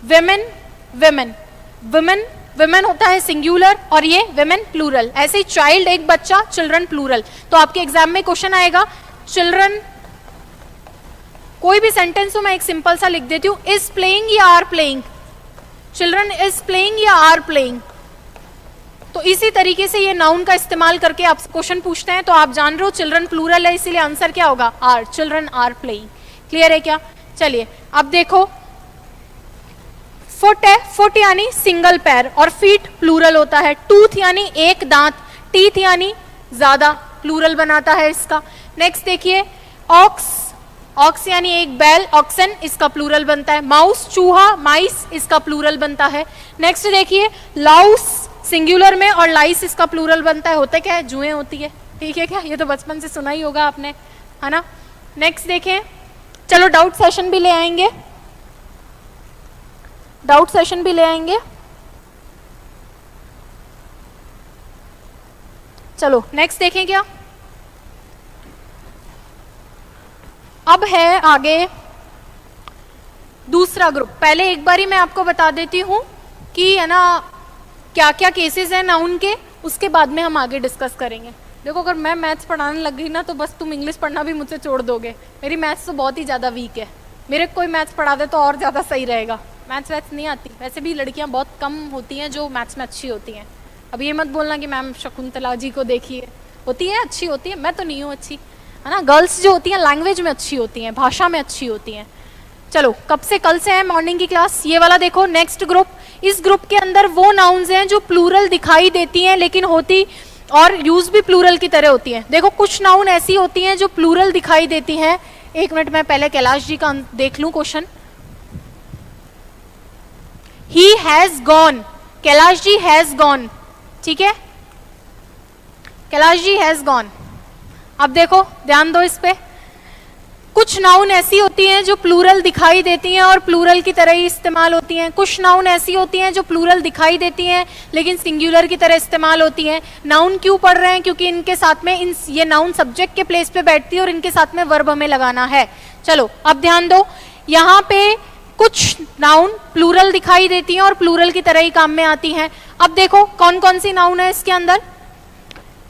विमेन, विमेन, विमेन, विमेन होता है सिंगुलर और ये विमेन प्लूरल। ऐसे ही चाइल्ड एक बच्चा, चिल्ड्रन प्लूरल। तो आपके एग्जाम में क्वेश्चन आएगा चिल्ड्रन, कोई भी सेंटेंस हो मैं एक सिंपल सा लिख देती हूँ, इज प्लेइंग या are playing, children is playing या आर प्लेइंग। तो इसी तरीके से ये नाउन का इस्तेमाल करके आप क्वेश्चन पूछते हैं, तो आप जान रहे हो चिल्ड्रन प्लूरल है, इसीलिए आंसर क्या होगा, are, children are playing. Clear है क्या। चलिए अब देखो, फुट है, फुट यानी सिंगल पैर, और फीट प्लूरल होता है। टूथ यानी एक दांत, टीथ यानी ज्यादा, प्लूरल बनाता है इसका। नेक्स्ट देखिए, ऑक्स, ऑक्स यानी एक बैल, ऑक्सन, इसका प्लूरल बनता है। माउस, चूहा, माइस, इसका प्लूरल बनता है। नेक्स्ट देखिए, लाउस सिंगुलर में और लाइस इसका प्लूरल बनता है। होता क्या है, जुएं होती है, ठीक है क्या, ये तो बचपन से सुना ही होगा आपने, है ना। नेक्स्ट देखें, चलो डाउट सेशन भी ले आएंगे, डाउट सेशन भी ले आएंगे। चलो नेक्स्ट देखें क्या, अब है आगे दूसरा ग्रुप। पहले एक बारी मैं आपको बता देती हूं कि है ना क्या क्या केसेस हैं नाउन के, उसके बाद में हम आगे डिस्कस करेंगे। देखो अगर मैं मैथ्स पढ़ाने लग गई ना तो बस तुम इंग्लिश पढ़ना भी मुझसे छोड़ दोगे, मेरी मैथ्स तो बहुत ही ज़्यादा वीक है, मेरे कोई मैथ्स पढ़ा दे तो और ज़्यादा सही रहेगा। मैथ्स वैथ्स नहीं आती, वैसे भी लड़कियां बहुत कम होती हैं जो मैथ्स में अच्छी होती हैं। अब ये मत बोलना कि मैम शकुंतला जी को देखिए, होती है, अच्छी होती है, मैं तो नहीं हूँ अच्छी, है ना। गर्ल्स जो होती हैं लैंग्वेज में अच्छी होती हैं, भाषा में अच्छी होती हैं। चलो कब से, कल से है मॉर्निंग की क्लास। ये वाला देखो नेक्स्ट ग्रुप, इस ग्रुप के अंदर वो नाउन्स हैं जो प्लूरल दिखाई देती हैं लेकिन होती और यूज भी प्लूरल की तरह होती हैं। देखो कुछ नाउन ऐसी होती हैं जो प्लूरल दिखाई देती हैं। एक मिनट मैं पहले कैलाश जी का देख लूं question. He has gone, Kailash ji has gone, ठीक है। Kailash ji has gone. अब देखो ध्यान दो इस पे, कुछ नाउन ऐसी होती हैं जो प्लूरल दिखाई देती हैं और प्लूरल की तरह ही इस्तेमाल होती हैं, कुछ नाउन ऐसी होती हैं जो प्लूरल दिखाई देती हैं लेकिन सिंगुलर की तरह इस्तेमाल होती हैं। नाउन क्यों पढ़ रहे हैं? क्योंकि इनके साथ में ये नाउन सब्जेक्ट के प्लेस पे बैठती है और इनके साथ में वर्ब हमें लगाना है। चलो अब ध्यान दो, यहाँ पे कुछ नाउन प्लूरल दिखाई देती हैं और प्लूरल की तरह ही काम में आती हैं। अब देखो कौन कौन सी नाउन है इसके अंदर।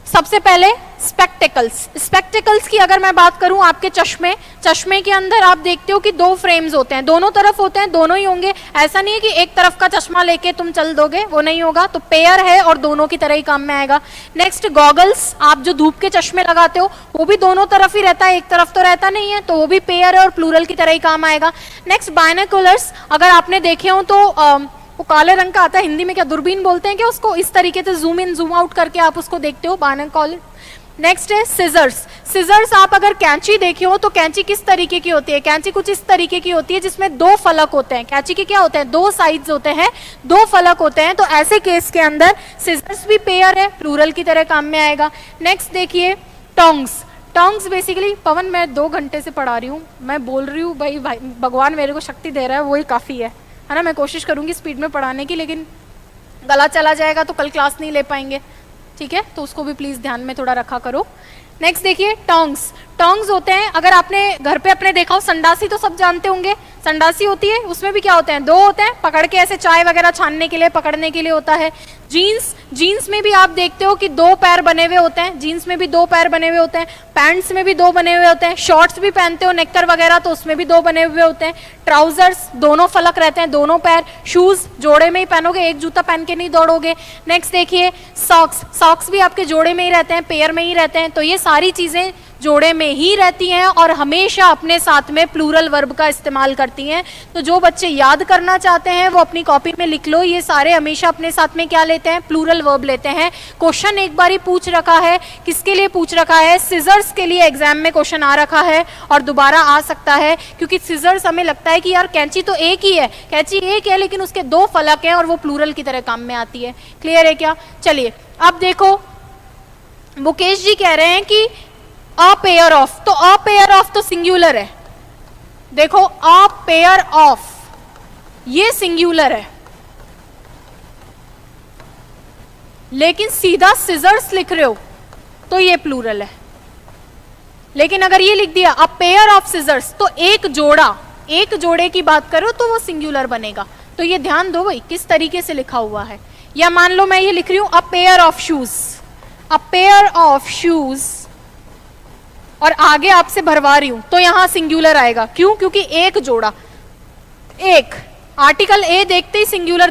सबसे पहले स्पेक्टिकल्स। स्पेक्टिकल्स की अगर मैं बात करूं, आपके चश्मे, चश्मे के अंदर आप देखते हो कि दो फ्रेम्स होते हैं, दोनों तरफ होते हैं, दोनों ही होंगे। ऐसा नहीं है कि एक तरफ का चश्मा लेके तुम चल दोगे, वो नहीं होगा। तो पेयर है और दोनों की तरह ही काम में आएगा। नेक्स्ट गॉगल्स, आप जो धूप के चश्मे लगाते हो वो भी दोनों तरफ ही रहता है, एक तरफ तो रहता नहीं है, तो वो भी पेयर है और प्लूरल की तरह ही काम आएगा। नेक्स्ट बायनोकुलर्स, अगर आपने देखे हो तो वो काले रंग का आता है, हिंदी में क्या दूरबीन बोलते हैं क्या उसको, इस तरीके से जूम इन जूम आउट करके आप उसको देखते हो, बायनोकुलर। नेक्स्ट है सिजर्स। सिजर्स आप अगर कैंची देखे हो तो कैंची किस तरीके की होती है? कैंची कुछ इस तरीके की होती है जिसमें दो फलक होते हैं। कैंची के क्या होते हैं? दो साइड्स होते हैं, दो फलक होते हैं। तो ऐसे केस के अंदर सिजर्स भी पेयर है, प्लूरल की तरह काम में आएगा। नेक्स्ट देखिए टोंग्स। टोंग्स बेसिकली, पवन मैं 2 घंटे से पढ़ा रही हूँ, मैं बोल रही हूँ भाई भगवान मेरे को शक्ति दे रहा है, वही काफ़ी है ना। मैं कोशिश करूँगी स्पीड में पढ़ाने की, लेकिन गला चला जाएगा तो कल क्लास नहीं ले पाएंगे, ठीक है? तो उसको भी प्लीज़ ध्यान में थोड़ा रखा करो। नेक्स्ट देखिए टोंग्स। टोंग्स होते हैं, अगर आपने घर पे अपने देखा हो, संडासी तो सब जानते होंगे, संडासी होती है, उसमें भी क्या होते हैं? 2 होते हैं, पकड़ के ऐसे चाय वगैरह छानने के लिए, पकड़ने के लिए होता है। जीन्स, जीन्स में भी आप देखते हो कि 2 पैर बने हुए होते हैं, जीन्स में भी 2 पैर बने हुए होते हैं। पैंट्स में भी 2 बने हुए होते हैं। शॉर्ट्स भी पहनते हो, नेकर वगैरह, तो उसमें भी 2 बने हुए होते हैं। ट्राउजर्स, दोनों फलक रहते हैं, दोनों पैर। शूज जोड़े में ही पहनोगे, एक जूता पहन के नहीं दौड़ोगे। नेक्स्ट देखिए सॉक्स। सॉक्स भी आपके जोड़े में ही रहते हैं, पेयर में ही रहते हैं। तो ये सारी चीजें जोड़े में ही रहती हैं और हमेशा अपने साथ में प्लूरल वर्ब का इस्तेमाल करती हैं। तो जो बच्चे याद करना चाहते हैं वो अपनी कॉपी में लिख लो, ये सारे हमेशा अपने साथ में क्या लेते हैं? प्लूरल वर्ब लेते हैं। क्वेश्चन एक बार ही पूछ रखा है, किसके लिए पूछ रखा है? सिजर्स के लिए एग्जाम में क्वेश्चन आ रखा है और दोबारा आ सकता है, क्योंकि सिजर्स हमें लगता है कि यार कैंची तो एक ही है, कैंची एक है, लेकिन उसके 2 फलक हैं और वो प्लूरल की तरह काम में आती है। क्लियर है क्या? चलिए अब देखो, मुकेश जी कह रहे हैं कि अ पेयर ऑफ, तो अ पेयर ऑफ तो सिंगुलर है। देखो अ पेयर ऑफ ये सिंगुलर है, लेकिन सीधा सिजर्स लिख रहे हो तो ये प्लूरल है। लेकिन अगर ये लिख दिया अ पेयर ऑफ सिजर्स, तो एक जोड़ा, एक जोड़े की बात करो तो वो सिंगुलर बनेगा। तो ये ध्यान दो भाई किस तरीके से लिखा हुआ है। या मान लो मैं ये लिख रही हूं a pair of shoes, a pair of shoes, और आगे आपसे भरवा रही हूं तो यहां सिंगुलर आएगा। क्यों? क्योंकि एक जोड़ा, एक आर्टिकल ए देखते ही सिंगुलर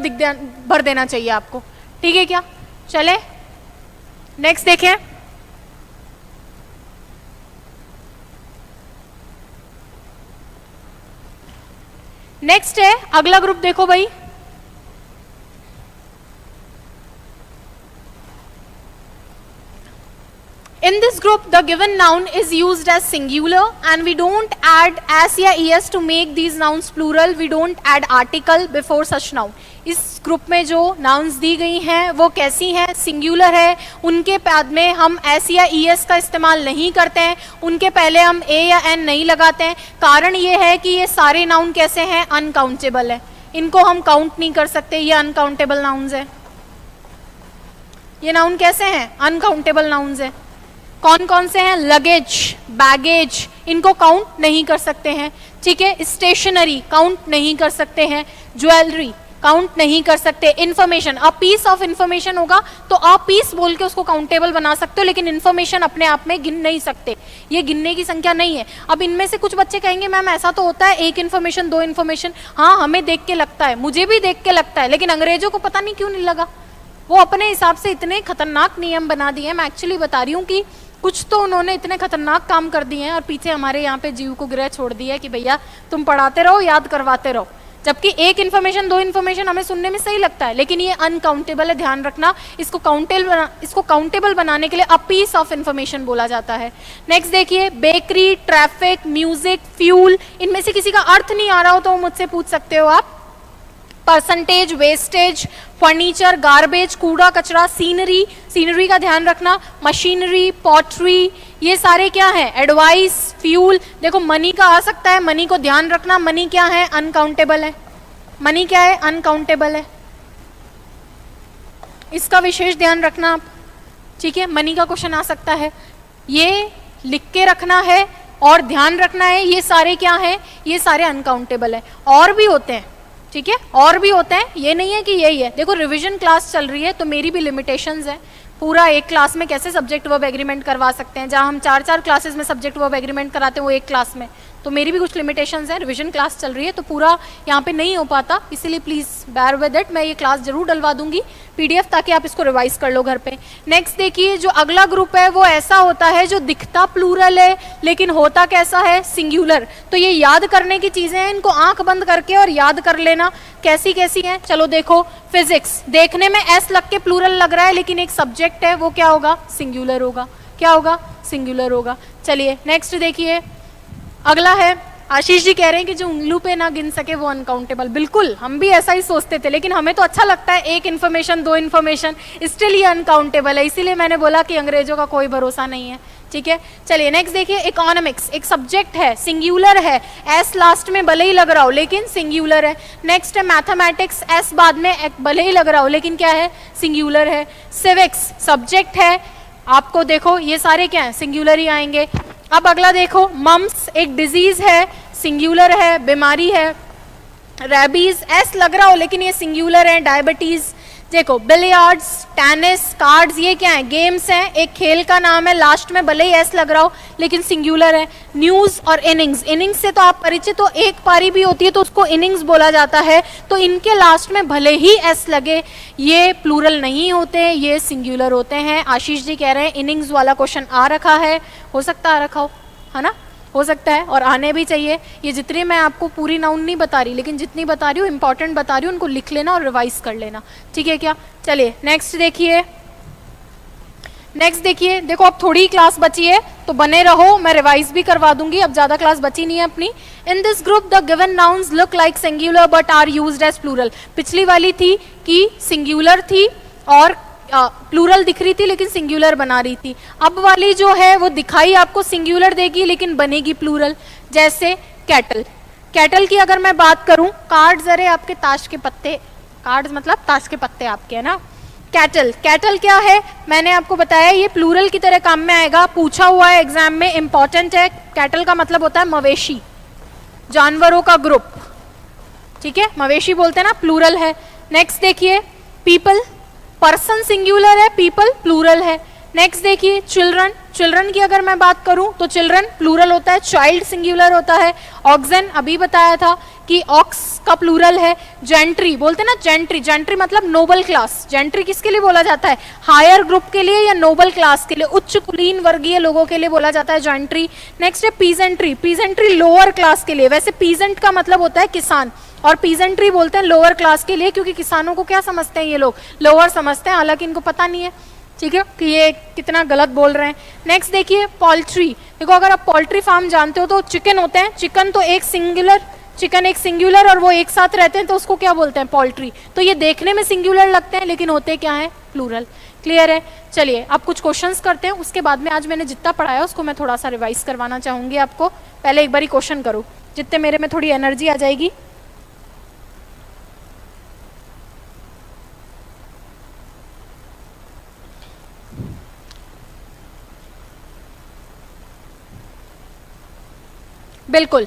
भर देना चाहिए आपको, ठीक है क्या? चले नेक्स्ट देखें। नेक्स्ट है अगला ग्रुप, देखो भाई in this group the given noun is used as singular and we don't add s या es to make these nouns plural, we don't add article before such noun। इस group में जो nouns दी गई हैं वो कैसी हैं? सिंगुलर है, उनके बाद में हम एस या ईएस का इस्तेमाल नहीं करते हैं, उनके पहले हम ए या एन नहीं लगाते हैं। कारण ये है कि ये सारे नाउन कैसे हैं? अनकाउंटेबल है, इनको हम काउंट नहीं कर सकते, ये अनकाउंटेबल नाउन्स है। ये नाउन कैसे हैं? अनकाउंटेबल नाउन्स है। कौन कौन से हैं? लगेज, बैगेज, इनको काउंट नहीं कर सकते हैं, ठीक है? स्टेशनरी काउंट नहीं कर सकते हैं, ज्वेलरी काउंट नहीं कर सकते। Information, a piece of information होगा तो अ पीस बोल के उसको काउंटेबल बना सकते हो, लेकिन इंफॉर्मेशन अपने आप में गिन नहीं सकते, ये गिनने की संख्या नहीं है। अब इनमें से कुछ बच्चे कहेंगे मैम ऐसा तो होता है, 1 इंफॉर्मेशन 2 इंफॉर्मेशन। हाँ, हमें देख के लगता है, मुझे भी देख के लगता है, लेकिन अंग्रेजों को पता नहीं क्यों नहीं लगा। वो अपने हिसाब से इतने खतरनाक नियम बना दिए हैं। मैं एक्चुअली बता रही हूँ कि कुछ तो उन्होंने इतने खतरनाक काम कर दिए हैं और पीछे हमारे यहाँ पे जीव को ग्रह छोड़ दिया है कि भैया तुम पढ़ाते रहो, याद करवाते रहो। जबकि 1 इंफॉर्मेशन 2 इंफॉर्मेशन हमें सुनने में सही लगता है, लेकिन ये अनकाउंटेबल है, ध्यान रखना। इसको काउंटेबल बनाने के लिए अ पीस ऑफ इंफॉर्मेशन बोला जाता है। नेक्स्ट देखिए, बेकरी, ट्रैफिक, म्यूजिक, फ्यूल, इनमें से किसी का अर्थ नहीं आ रहा हो तो मुझसे पूछ सकते हो आप। परसेंटेज, वेस्टेज, फर्नीचर, गार्बेज, कूड़ा कचरा, सीनरी, सीनरी का ध्यान रखना, मशीनरी, पॉटरी, ये सारे क्या है, एडवाइस, फ्यूल। देखो मनी का आ सकता है, मनी को ध्यान रखना, मनी क्या है, अनकाउंटेबल है। मनी क्या है, अनकाउंटेबल है, इसका विशेष ध्यान रखना आप, ठीक है। मनी का क्वेश्चन आ सकता है, ये लिख के रखना है और ध्यान रखना है, ये सारे क्या हैं, ये सारे अनकाउंटेबल है। और भी होते हैं, ठीक है, और भी होते हैं, ये नहीं है कि यही है। देखो रिवीजन क्लास चल रही है तो मेरी भी लिमिटेशंस है, पूरा एक क्लास में कैसे सब्जेक्ट वर्ब एग्रीमेंट करवा सकते हैं, जहां हम 4-4 क्लासेस में सब्जेक्ट वर्ब एग्रीमेंट कराते हैं वो एक क्लास में, तो मेरी भी कुछ लिमिटेशंस है। रिवीजन क्लास चल रही है तो पूरा यहाँ पे नहीं हो पाता, इसीलिए प्लीज बेयर विद इट। मैं ये क्लास जरूर डलवा दूंगी पीडीएफ, ताकि आप इसको रिवाइज कर लो घर पे। नेक्स्ट देखिए, जो अगला ग्रुप है वो ऐसा होता है जो दिखता प्लूरल है लेकिन होता कैसा है, सिंगुलर। तो ये याद करने की चीजें हैं, इनको आंख बंद करके और याद कर लेना कैसी कैसी हैं। चलो देखो, फिजिक्स देखने में एस लग के प्लूरल लग रहा है, लेकिन एक सब्जेक्ट है वो क्या होगा, सिंगुलर होगा। क्या होगा, सिंगुलर होगा। चलिए नेक्स्ट देखिए, अगला है, आशीष जी कह रहे हैं कि जो उंगलू पे ना गिन सके वो अनकाउंटेबल। बिल्कुल, हम भी ऐसा ही सोचते थे, लेकिन हमें तो अच्छा लगता है एक इन्फॉर्मेशन, 2 इन्फॉर्मेशन, स्टिल ये अनकाउंटेबल है। इसीलिए मैंने बोला कि अंग्रेजों का कोई भरोसा नहीं है, ठीक है। चलिए नेक्स्ट देखिए, इकोनॉमिक्स एक सब्जेक्ट है, सिंगुलर है, एस लास्ट में भले ही लग रहा हो लेकिन सिंगुलर है। नेक्स्ट है मैथमेटिक्स, एस बाद में भले ही लग रहा हो लेकिन क्या है, सिंगुलर है। सिविक्स सब्जेक्ट है, आपको देखो ये सारे क्या है, सिंगुलर ही आएंगे। अब अगला देखो, मम्स एक डिजीज है, सिंगुलर है, बीमारी है। रेबीज एस लग रहा हो लेकिन ये सिंगुलर है। डायबिटीज देखो, बिलियर्ड्स, टेनिस, कार्ड्स, ये क्या है, गेम्स हैं, एक खेल का नाम है, लास्ट में भले ही एस लग रहा हो लेकिन सिंगुलर है। न्यूज और इनिंग्स, इनिंग्स से तो आप परिचित हो, एक पारी भी होती है तो उसको इनिंग्स बोला जाता है, तो इनके लास्ट में भले ही एस लगे ये प्लूरल नहीं होते, ये सिंगुलर होते हैं। आशीष जी कह रहे हैं इनिंग्स वाला क्वेश्चन आ रखा है, हो सकता है रखा हो, है ना, हो सकता है, और आने भी चाहिए। ये जितनी मैं आपको पूरी नाउन नहीं बता रही, लेकिन जितनी बता रही हूँ इंपॉर्टेंट बता रही हूँ, उनको लिख लेना और रिवाइज कर लेना, ठीक है क्या। चलिए नेक्स्ट देखिए, नेक्स्ट देखिए, देखो अब थोड़ी क्लास बची है तो बने रहो, मैं रिवाइज भी करवा दूंगी, अब ज्यादा क्लास बची नहीं है अपनी। In this group the given nouns look like singular but are used as plural. पिछली वाली थी कि सिंगुलर थी और प्लूरल दिख रही थी लेकिन सिंगुलर बना रही थी। अब वाली जो है वो दिखाई आपको सिंगुलर देगी लेकिन बनेगी प्लूरल। जैसे कैटल, कैटल की अगर मैं बात करूं, कार्ड्स, अरे आपके ताश के पत्ते, कार्ड्स मतलब ताश के पत्ते आपके, है ना। कैटल, कैटल क्या है, मैंने आपको बताया ये प्लूरल की तरह काम में आएगा, पूछा हुआ है एग्जाम में, इंपॉर्टेंट है। कैटल का मतलब होता है मवेशी, जानवरों का ग्रुप, ठीक है, मवेशी बोलते हैं ना, प्लूरल है। नेक्स्ट देखिए, पीपल, पर्सन सिंगुलर है, पीपल प्लूरल है। नेक्स्ट देखिए, चिल्ड्रन, चिल्ड्रन की अगर मैं बात करूं तो चिल्ड्रन प्लूरल होता है, चाइल्ड सिंगुलर होता है। ऑक्सन अभी बताया था कि ऑक्स का प्लूरल है। जेंट्री बोलते हैं ना, जेंट्री, जेंट्री मतलब नोबल क्लास। जेंट्री किसके लिए बोला जाता है, हायर ग्रुप के लिए या नोबल क्लास के लिए, उच्च कुलीन वर्गीय लोगों के लिए बोला जाता है जेंट्री। नेक्स्ट है पीजेंट्री, पीजेंट्री लोअर क्लास के लिए, वैसे पीजेंट का मतलब होता है किसान, और पीजेंट्री बोलते हैं लोअर क्लास के लिए, क्योंकि किसानों को क्या समझते हैं ये लोग, लोअर समझते हैं, हालांकि इनको पता नहीं है, ठीक है, कि ये कितना गलत बोल रहे हैं। नेक्स्ट देखिए, पोल्ट्री, देखो अगर आप पोल्ट्री फार्म जानते हो तो चिकन होते हैं, चिकन तो एक सिंगुलर, चिकन एक सिंगुलर और वो एक साथ रहते हैं तो उसको क्या बोलते हैं, पोल्ट्री। तो ये देखने में सिंगुलर लगते हैं लेकिन होते क्या है, प्लूरल। क्लियर है। चलिए अब कुछ क्वेश्चंस करते हैं, उसके बाद में आज मैंने जितना पढ़ाया उसको मैं थोड़ा सा रिवाइज करवाना चाहूंगी आपको। पहले एक बारी क्वेश्चन करो, जितने मेरे में थोड़ी एनर्जी आ जाएगी। बिल्कुल,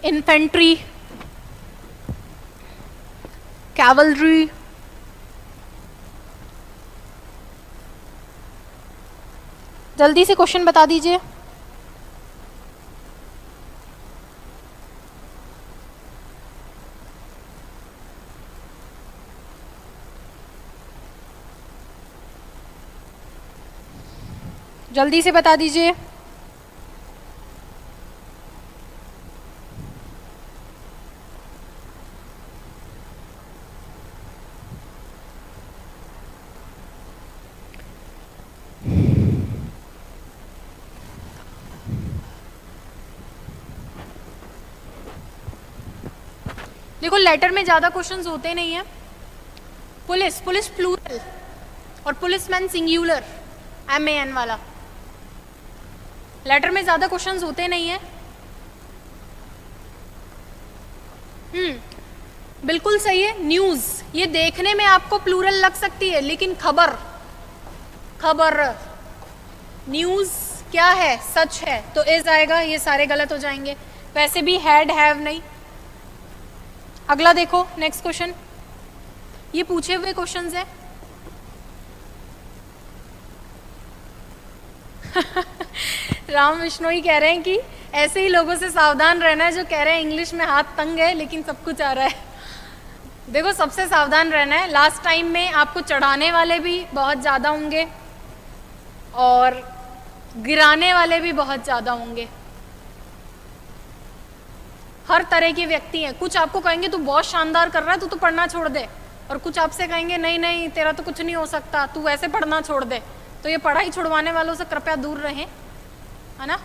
इन्फेंट्री, कैवलरी, जल्दी से क्वेश्चन बता दीजिए। जल्दी से बता दीजिए। देखो लेटर में ज्यादा क्वेश्चंस होते नहीं है। पुलिस, पुलिस प्लूरल और पुलिसमैन सिंगुलर, MAN वाला। लेटर में ज्यादा क्वेश्चंस होते नहीं है। बिल्कुल सही है। न्यूज, ये देखने में आपको प्लूरल लग सकती है लेकिन खबर, खबर, न्यूज क्या है, सच है, तो इज आएगा। ये सारे गलत हो जाएंगे। वैसे भी हैड, हैव नहीं। अगला देखो, नेक्स्ट क्वेश्चन, ये पूछे हुए क्वेश्चंस है। राम विष्णोई कह रहे हैं कि ऐसे ही लोगों से सावधान रहना है जो कह रहे हैं इंग्लिश में हाथ तंग है लेकिन सब कुछ आ रहा है। देखो सबसे सावधान रहना है। लास्ट टाइम में आपको चढ़ाने वाले भी बहुत ज़्यादा होंगे और गिराने वाले भी बहुत ज़्यादा होंगे। हर तरह के व्यक्ति हैं। कुछ आपको कहेंगे तू बहुत शानदार कर रहा है, तू तो पढ़ना छोड़ दे, और कुछ आपसे कहेंगे नहीं नहीं तेरा तो कुछ नहीं हो सकता, तू वैसे पढ़ना छोड़ दे। तो ये पढ़ाई छुड़वाने वालों से कृपया दूर रहें, है ना।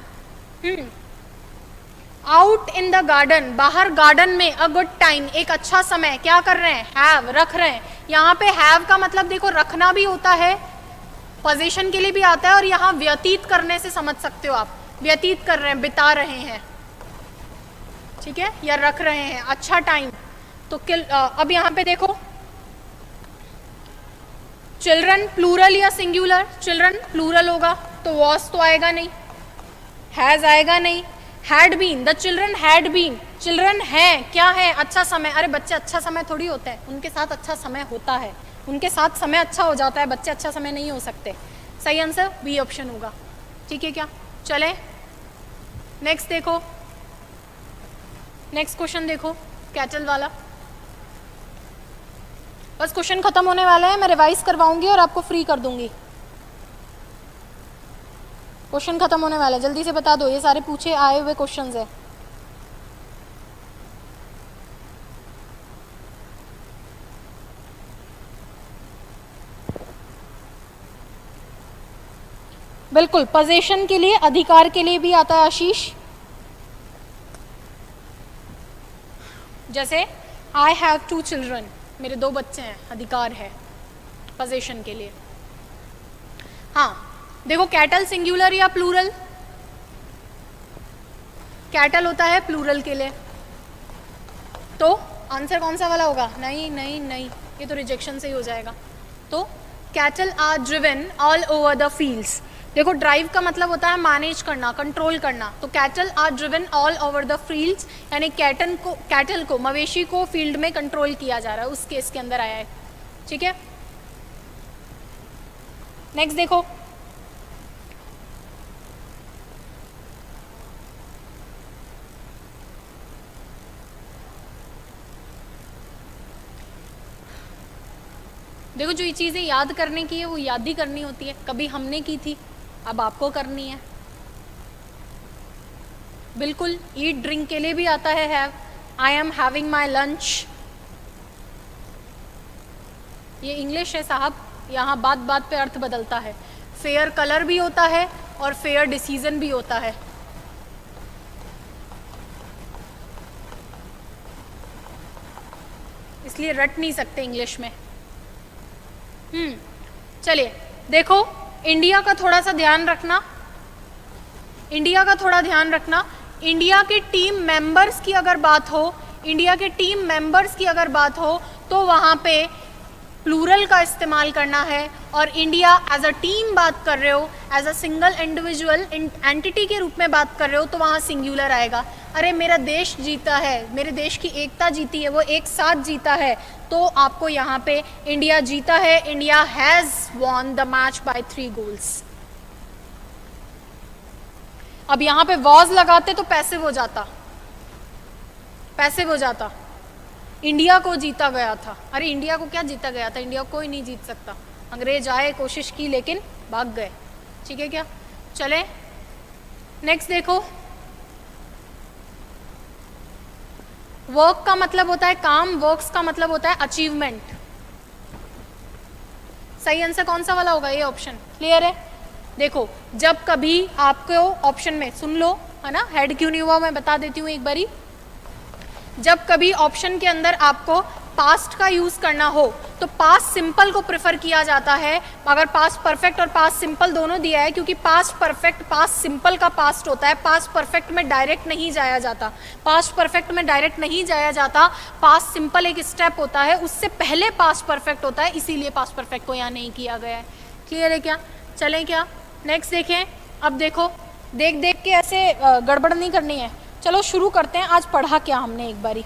आउट इन द गार्डन, बाहर गार्डन में, अ गुड टाइम, एक अच्छा समय, क्या कर रहे हैं, हैव, रख रहे हैं। यहाँ पे हैव का मतलब देखो रखना भी होता है, पोजीशन के लिए भी आता है, और यहाँ व्यतीत करने से समझ सकते हो आप, व्यतीत कर रहे हैं, बिता रहे हैं, ठीक है, या रख रहे हैं, अच्छा टाइम। तो अब यहाँ पे देखो चिल्ड्रन प्लूरल या सिंगुलर, चिल्ड्रन प्लूरल होगा तो वॉस तो आएगा नहीं, हैज आएगा नहीं। Had been, the children had been, children है, क्या है, अच्छा समय। अरे बच्चे अच्छा समय थोड़ी होता है, उनके साथ अच्छा समय होता है, उनके साथ समय अच्छा हो जाता है, बच्चे अच्छा समय नहीं हो सकते। सही आंसर बी ऑप्शन होगा, ठीक है क्या। चले नेक्स्ट देखो, नेक्स्ट क्वेश्चन देखो कैटल वाला। बस क्वेश्चन खत्म होने वाला है, मैं रिवाइज करवाऊंगी और आपको फ्री कर दूंगी। क्वेश्चन खत्म होने वाला है, जल्दी से बता दो, ये सारे पूछे आए हुए क्वेश्चंस है। बिल्कुल, पोजीशन के लिए, अधिकार के लिए भी आता है आशीष। जैसे आई हैव 2 चिल्ड्रन, मेरे 2 बच्चे हैं, अधिकार है पोजीशन के लिए। हाँ देखो कैटल सिंगुलर या प्लूरल, कैटल होता है प्लूरल के लिए, तो आंसर कौन सा वाला होगा, नहीं नहीं नहीं, ये तो रिजेक्शन से ही हो जाएगा। तो cattle are driven all over the fields. देखो ड्राइव का मतलब होता है मैनेज करना, कंट्रोल करना, तो cattle are driven all over the fields, यानी कैटल को मवेशी को फील्ड में कंट्रोल किया जा रहा है, उस केस के अंदर आया है, ठीक है। नेक्स्ट देखो, देखो जो ये चीज़ें याद करने की है वो याद ही करनी होती है, कभी हमने की थी अब आपको करनी है। बिल्कुल, ईट ड्रिंक के लिए भी आता है have, I am having my lunch, ये इंग्लिश है साहब, यहाँ बात बात पे अर्थ बदलता है। फेयर कलर भी होता है और फेयर डिसीजन भी होता है। इसलिए रट नहीं सकते इंग्लिश में। चलिए देखो, इंडिया का थोड़ा सा ध्यान रखना, इंडिया का थोड़ा ध्यान रखना। इंडिया के टीम मेंबर्स की अगर बात हो, इंडिया के टीम मेंबर्स की अगर बात हो तो वहाँ पे प्लूरल का इस्तेमाल करना है, और इंडिया एज अ टीम बात कर रहे हो, as a single individual entity के रूप में बात कर रहे हो तो वहाँ सिंगुलर आएगा। अरे मेरा देश जीता है, मेरे देश की एकता जीती है, वो एक साथ जीता है, तो आपको यहाँ पे इंडिया जीता है, India has won the match by 3 goals. अब यहाँ पे वॉज लगाते तो पैसिव हो जाता, पैसिव हो जाता, इंडिया को जीता गया था। अरे इंडिया को क्या जीता गया था, इंडिया कोई नहीं जीत सकता, अंग्रेज आए, कोशिश की लेकिन भाग गए, ठीक है क्या। चले नेक्स्ट देखो, वर्क का मतलब होता है काम, वर्क्स का मतलब होता है अचीवमेंट। सही आंसर कौन सा वाला होगा, ये ऑप्शन। क्लियर है। देखो जब कभी आपको ऑप्शन में सुन लो, है ना, हेड क्यों नहीं हुआ मैं बता देती हूँ एक बारी। जब कभी ऑप्शन के अंदर आपको पास्ट का यूज करना हो तो पास्ट सिंपल को प्रेफर किया जाता है, अगर पास्ट परफेक्ट और पास्ट सिंपल दोनों दिया है, क्योंकि पास्ट परफेक्ट पास्ट सिंपल का पास्ट होता है, पास्ट परफेक्ट में डायरेक्ट नहीं जाया जाता, पास्ट परफेक्ट में डायरेक्ट नहीं जाया जाता, पास्ट सिंपल एक स्टेप होता है, उससे पहले पास्ट परफेक्ट होता है, इसीलिए पास्ट परफेक्ट को यहाँ नहीं किया गया है। क्लियर है क्या? चलें क्या नेक्स्ट देखें। अब देखो, देख देख के ऐसे गड़बड़ नहीं करनी है। चलो शुरू करते हैं। आज पढ़ा क्या हमने एक बारी,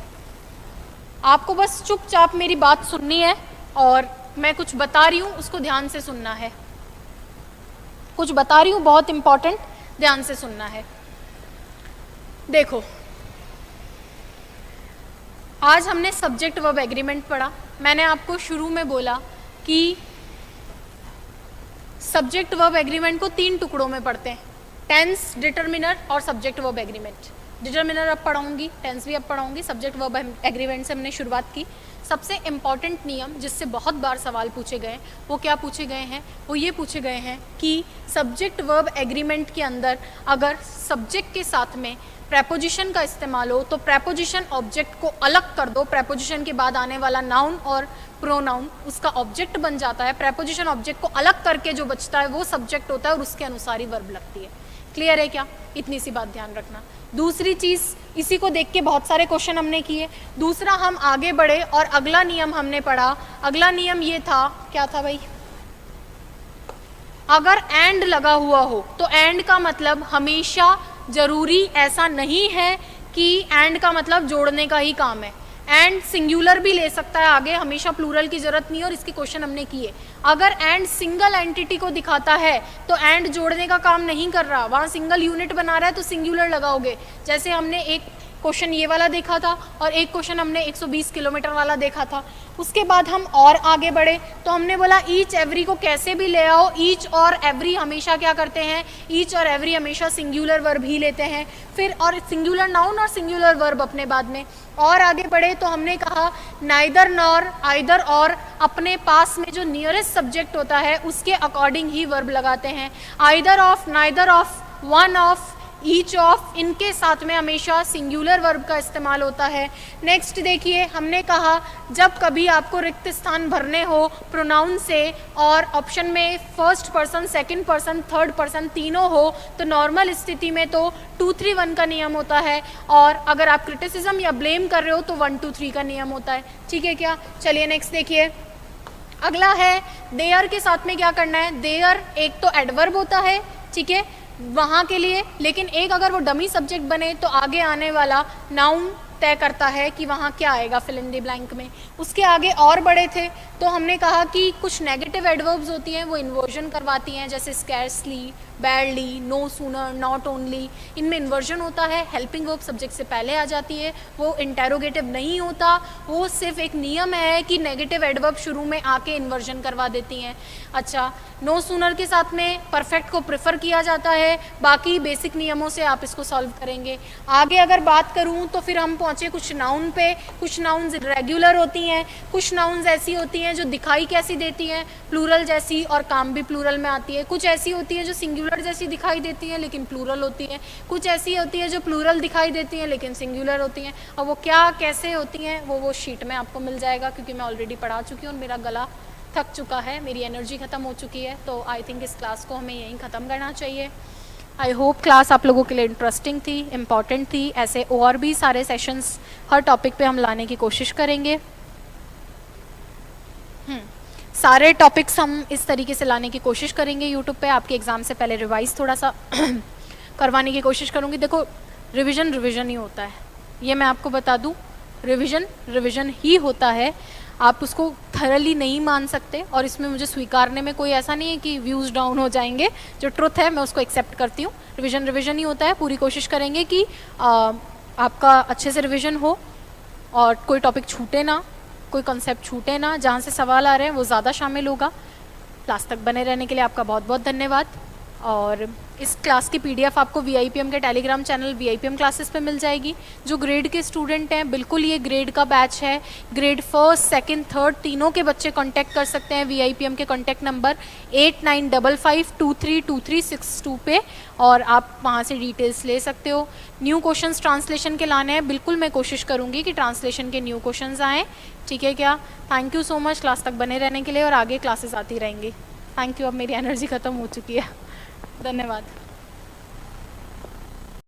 आपको बस चुपचाप मेरी बात सुननी है और मैं कुछ बता रही हूँ उसको ध्यान से सुनना है। कुछ बता रही हूँ बहुत इंपॉर्टेंट, ध्यान से सुनना है। देखो, आज हमने सब्जेक्ट वर्ब एग्रीमेंट पढ़ा। मैंने आपको शुरू में बोला कि सब्जेक्ट वर्ब एग्रीमेंट को 3 टुकड़ों में पढ़ते हैं, टेंस, डिटरमिनर और सब्जेक्ट वर्ब एग्रीमेंट। डिटरमिनर अब पढ़ाऊंगी, टेंस भी अब पढ़ाऊंगी, सब्जेक्ट वर्ब एग्रीमेंट से हमने शुरुआत की। सबसे इम्पॉर्टेंट नियम जिससे बहुत बार सवाल पूछे गए, वो क्या पूछे गए हैं? वो ये पूछे गए हैं कि सब्जेक्ट वर्ब एग्रीमेंट के अंदर अगर सब्जेक्ट के साथ में प्रेपोजिशन का इस्तेमाल हो तो प्रेपोजिशन ऑब्जेक्ट को अलग कर दो, प्रेपोजिशन के बाद आने वाला नाउन और प्रोनाउन उसका ऑब्जेक्ट बन जाता है, प्रेपोजिशन ऑब्जेक्ट को अलग करके जो बचता है वो सब्जेक्ट होता है और उसके अनुसार ही वर्ब लगती है। क्लियर है क्या? इतनी सी बात ध्यान रखना। दूसरी चीज, इसी को देख के बहुत सारे क्वेश्चन हमने किए। दूसरा, हम आगे बढ़े और अगला नियम हमने पढ़ा। अगला नियम ये था, क्या था भाई? अगर एंड लगा हुआ हो तो एंड का मतलब हमेशा जरूरी ऐसा नहीं है कि एंड का मतलब जोड़ने का ही काम है। एंड सिंगुलर भी ले सकता है आगे, हमेशा प्लूरल की जरूरत नहीं है और इसके क्वेश्चन हमने किए। अगर एंड सिंगल एंटिटी को दिखाता है तो एंड जोड़ने का काम नहीं कर रहा, वहाँ सिंगल यूनिट बना रहा है तो सिंगुलर लगाओगे। जैसे हमने एक क्वेश्चन ये वाला देखा था और एक क्वेश्चन हमने 120 किलोमीटर वाला देखा था। उसके बाद हम और आगे बढ़े तो हमने बोला ईच एवरी को कैसे भी ले आओ, ईच और एवरी हमेशा क्या करते हैं? ईच और एवरी हमेशा सिंगुलर वर्ब ही लेते हैं। फिर और सिंगुलर नाउन और सिंगुलर वर्ब अपने बाद में। और आगे बढ़े तो हमने कहा नाइदर नॉर, आइदर और अपने पास में जो नियरेस्ट सब्जेक्ट होता है उसके अकॉर्डिंग ही वर्ब लगाते हैं। Either of, neither of, one of, each of, इनके साथ में हमेशा सिंगुलर वर्ब का इस्तेमाल होता है। नेक्स्ट देखिए, हमने कहा जब कभी आपको रिक्त स्थान भरने हो प्रोनाउन से और ऑप्शन में first person, second person, third person तीनों हो तो नॉर्मल स्थिति में तो 2 3 1 का नियम होता है और अगर आप क्रिटिसिज्म या ब्लेम कर रहे हो तो 1 2 3 का नियम होता है। ठीक है क्या? चलिए नेक्स्ट देखिए। अगला है देयर के साथ में क्या करना है? देयर एक तो एडवर्ब होता है, ठीक है, वहाँ के लिए, लेकिन एक अगर वो डमी सब्जेक्ट बने तो आगे आने वाला नाउन तय करता है कि वहाँ क्या आएगा फिल इन द ब्लैंक में। उसके आगे और बड़े थे तो हमने कहा कि कुछ नेगेटिव एडवर्ब्स होती हैं वो इन्वर्जन करवाती हैं, जैसे scarcely, badly, no sooner, not only, इनमें इन्वर्जन होता है। हेल्पिंग वर्ब सब्जेक्ट से पहले आ जाती है, वो इंटेरोगेटिव नहीं होता, वो सिर्फ एक नियम है कि नेगेटिव एडवर्ब शुरू में आके इन्वर्जन करवा देती हैं। अच्छा, नो सूनर के साथ में परफेक्ट को प्रेफर किया जाता है, बाकी बेसिक नियमों से आप इसको सॉल्व करेंगे। आगे अगर बात करूँ तो फिर हम पहुँचे कुछ नाउन पे। कुछ नाउन्स रेगुलर होती हैं, कुछ नाउन्स ऐसी होती हैं जो दिखाई कैसी देती हैं, प्लूरल जैसी, और काम भी प्लूरल में आती है। कुछ ऐसी होती है जो सिंगुलर जैसी दिखाई देती हैं लेकिन प्लूरल होती हैं। कुछ ऐसी होती है जो प्लूरल दिखाई देती हैं लेकिन सिंगुलर होती हैं। और वो क्या कैसे होती हैं वो शीट में आपको मिल जाएगा, क्योंकि मैं ऑलरेडी पढ़ा चुकी हूँ और मेरा गला थक चुका है, मेरी एनर्जी ख़त्म हो चुकी है। तो आई थिंक इस क्लास को हमें यहीं ख़त्म करना चाहिए। आई होप क्लास आप लोगों के लिए इंटरेस्टिंग थी, इम्पॉर्टेंट थी। ऐसे और भी सारे सेशंस हर टॉपिक पे हम लाने की कोशिश करेंगे। सारे टॉपिक्स हम इस तरीके से लाने की कोशिश करेंगे यूट्यूब पे। आपके एग्ज़ाम से पहले रिवाइज थोड़ा सा करवाने की कोशिश करूँगी। देखो, रिवीजन रिवीजन ही होता है, ये मैं आपको बता दूँ, रिवीजन रिवीजन ही होता है। आप उसको थरली नहीं मान सकते और इसमें मुझे स्वीकारने में कोई ऐसा नहीं है कि व्यूज़ डाउन हो जाएंगे। जो ट्रुथ है मैं उसको एक्सेप्ट करती हूँ। रिवीजन रिवीजन ही होता है। पूरी कोशिश करेंगे कि आपका अच्छे से रिवीजन हो और कोई टॉपिक छूटे ना, कोई कॉन्सेप्ट छूटे ना। जहाँ से सवाल आ रहे हैं वो ज़्यादा शामिल होगा। क्लास तक बने रहने के लिए आपका बहुत बहुत धन्यवाद। और इस क्लास की पीडीएफ आपको वीआईपीएम के टेलीग्राम चैनल वीआईपीएम क्लासेस पे मिल जाएगी। जो ग्रेड के स्टूडेंट हैं, बिल्कुल ये ग्रेड का बैच है, ग्रेड फर्स्ट सेकंड थर्ड तीनों के बच्चे कांटेक्ट कर सकते हैं वीआईपीएम के कांटेक्ट नंबर 8955232362 पे, और आप वहाँ से डिटेल्स ले सकते हो। न्यू क्वेश्चंस ट्रांसलेशन के लाने हैं, बिल्कुल मैं कोशिश करूँगी कि ट्रांसलेशन के न्यू क्वेश्चंस आएँ, ठीक है क्या। Thank you so much class तक बने रहने के लिए, और आगे क्लासेस आती रहेंगी। Thank you. अब मेरी एनर्जी ख़त्म हो चुकी है, धन्यवाद।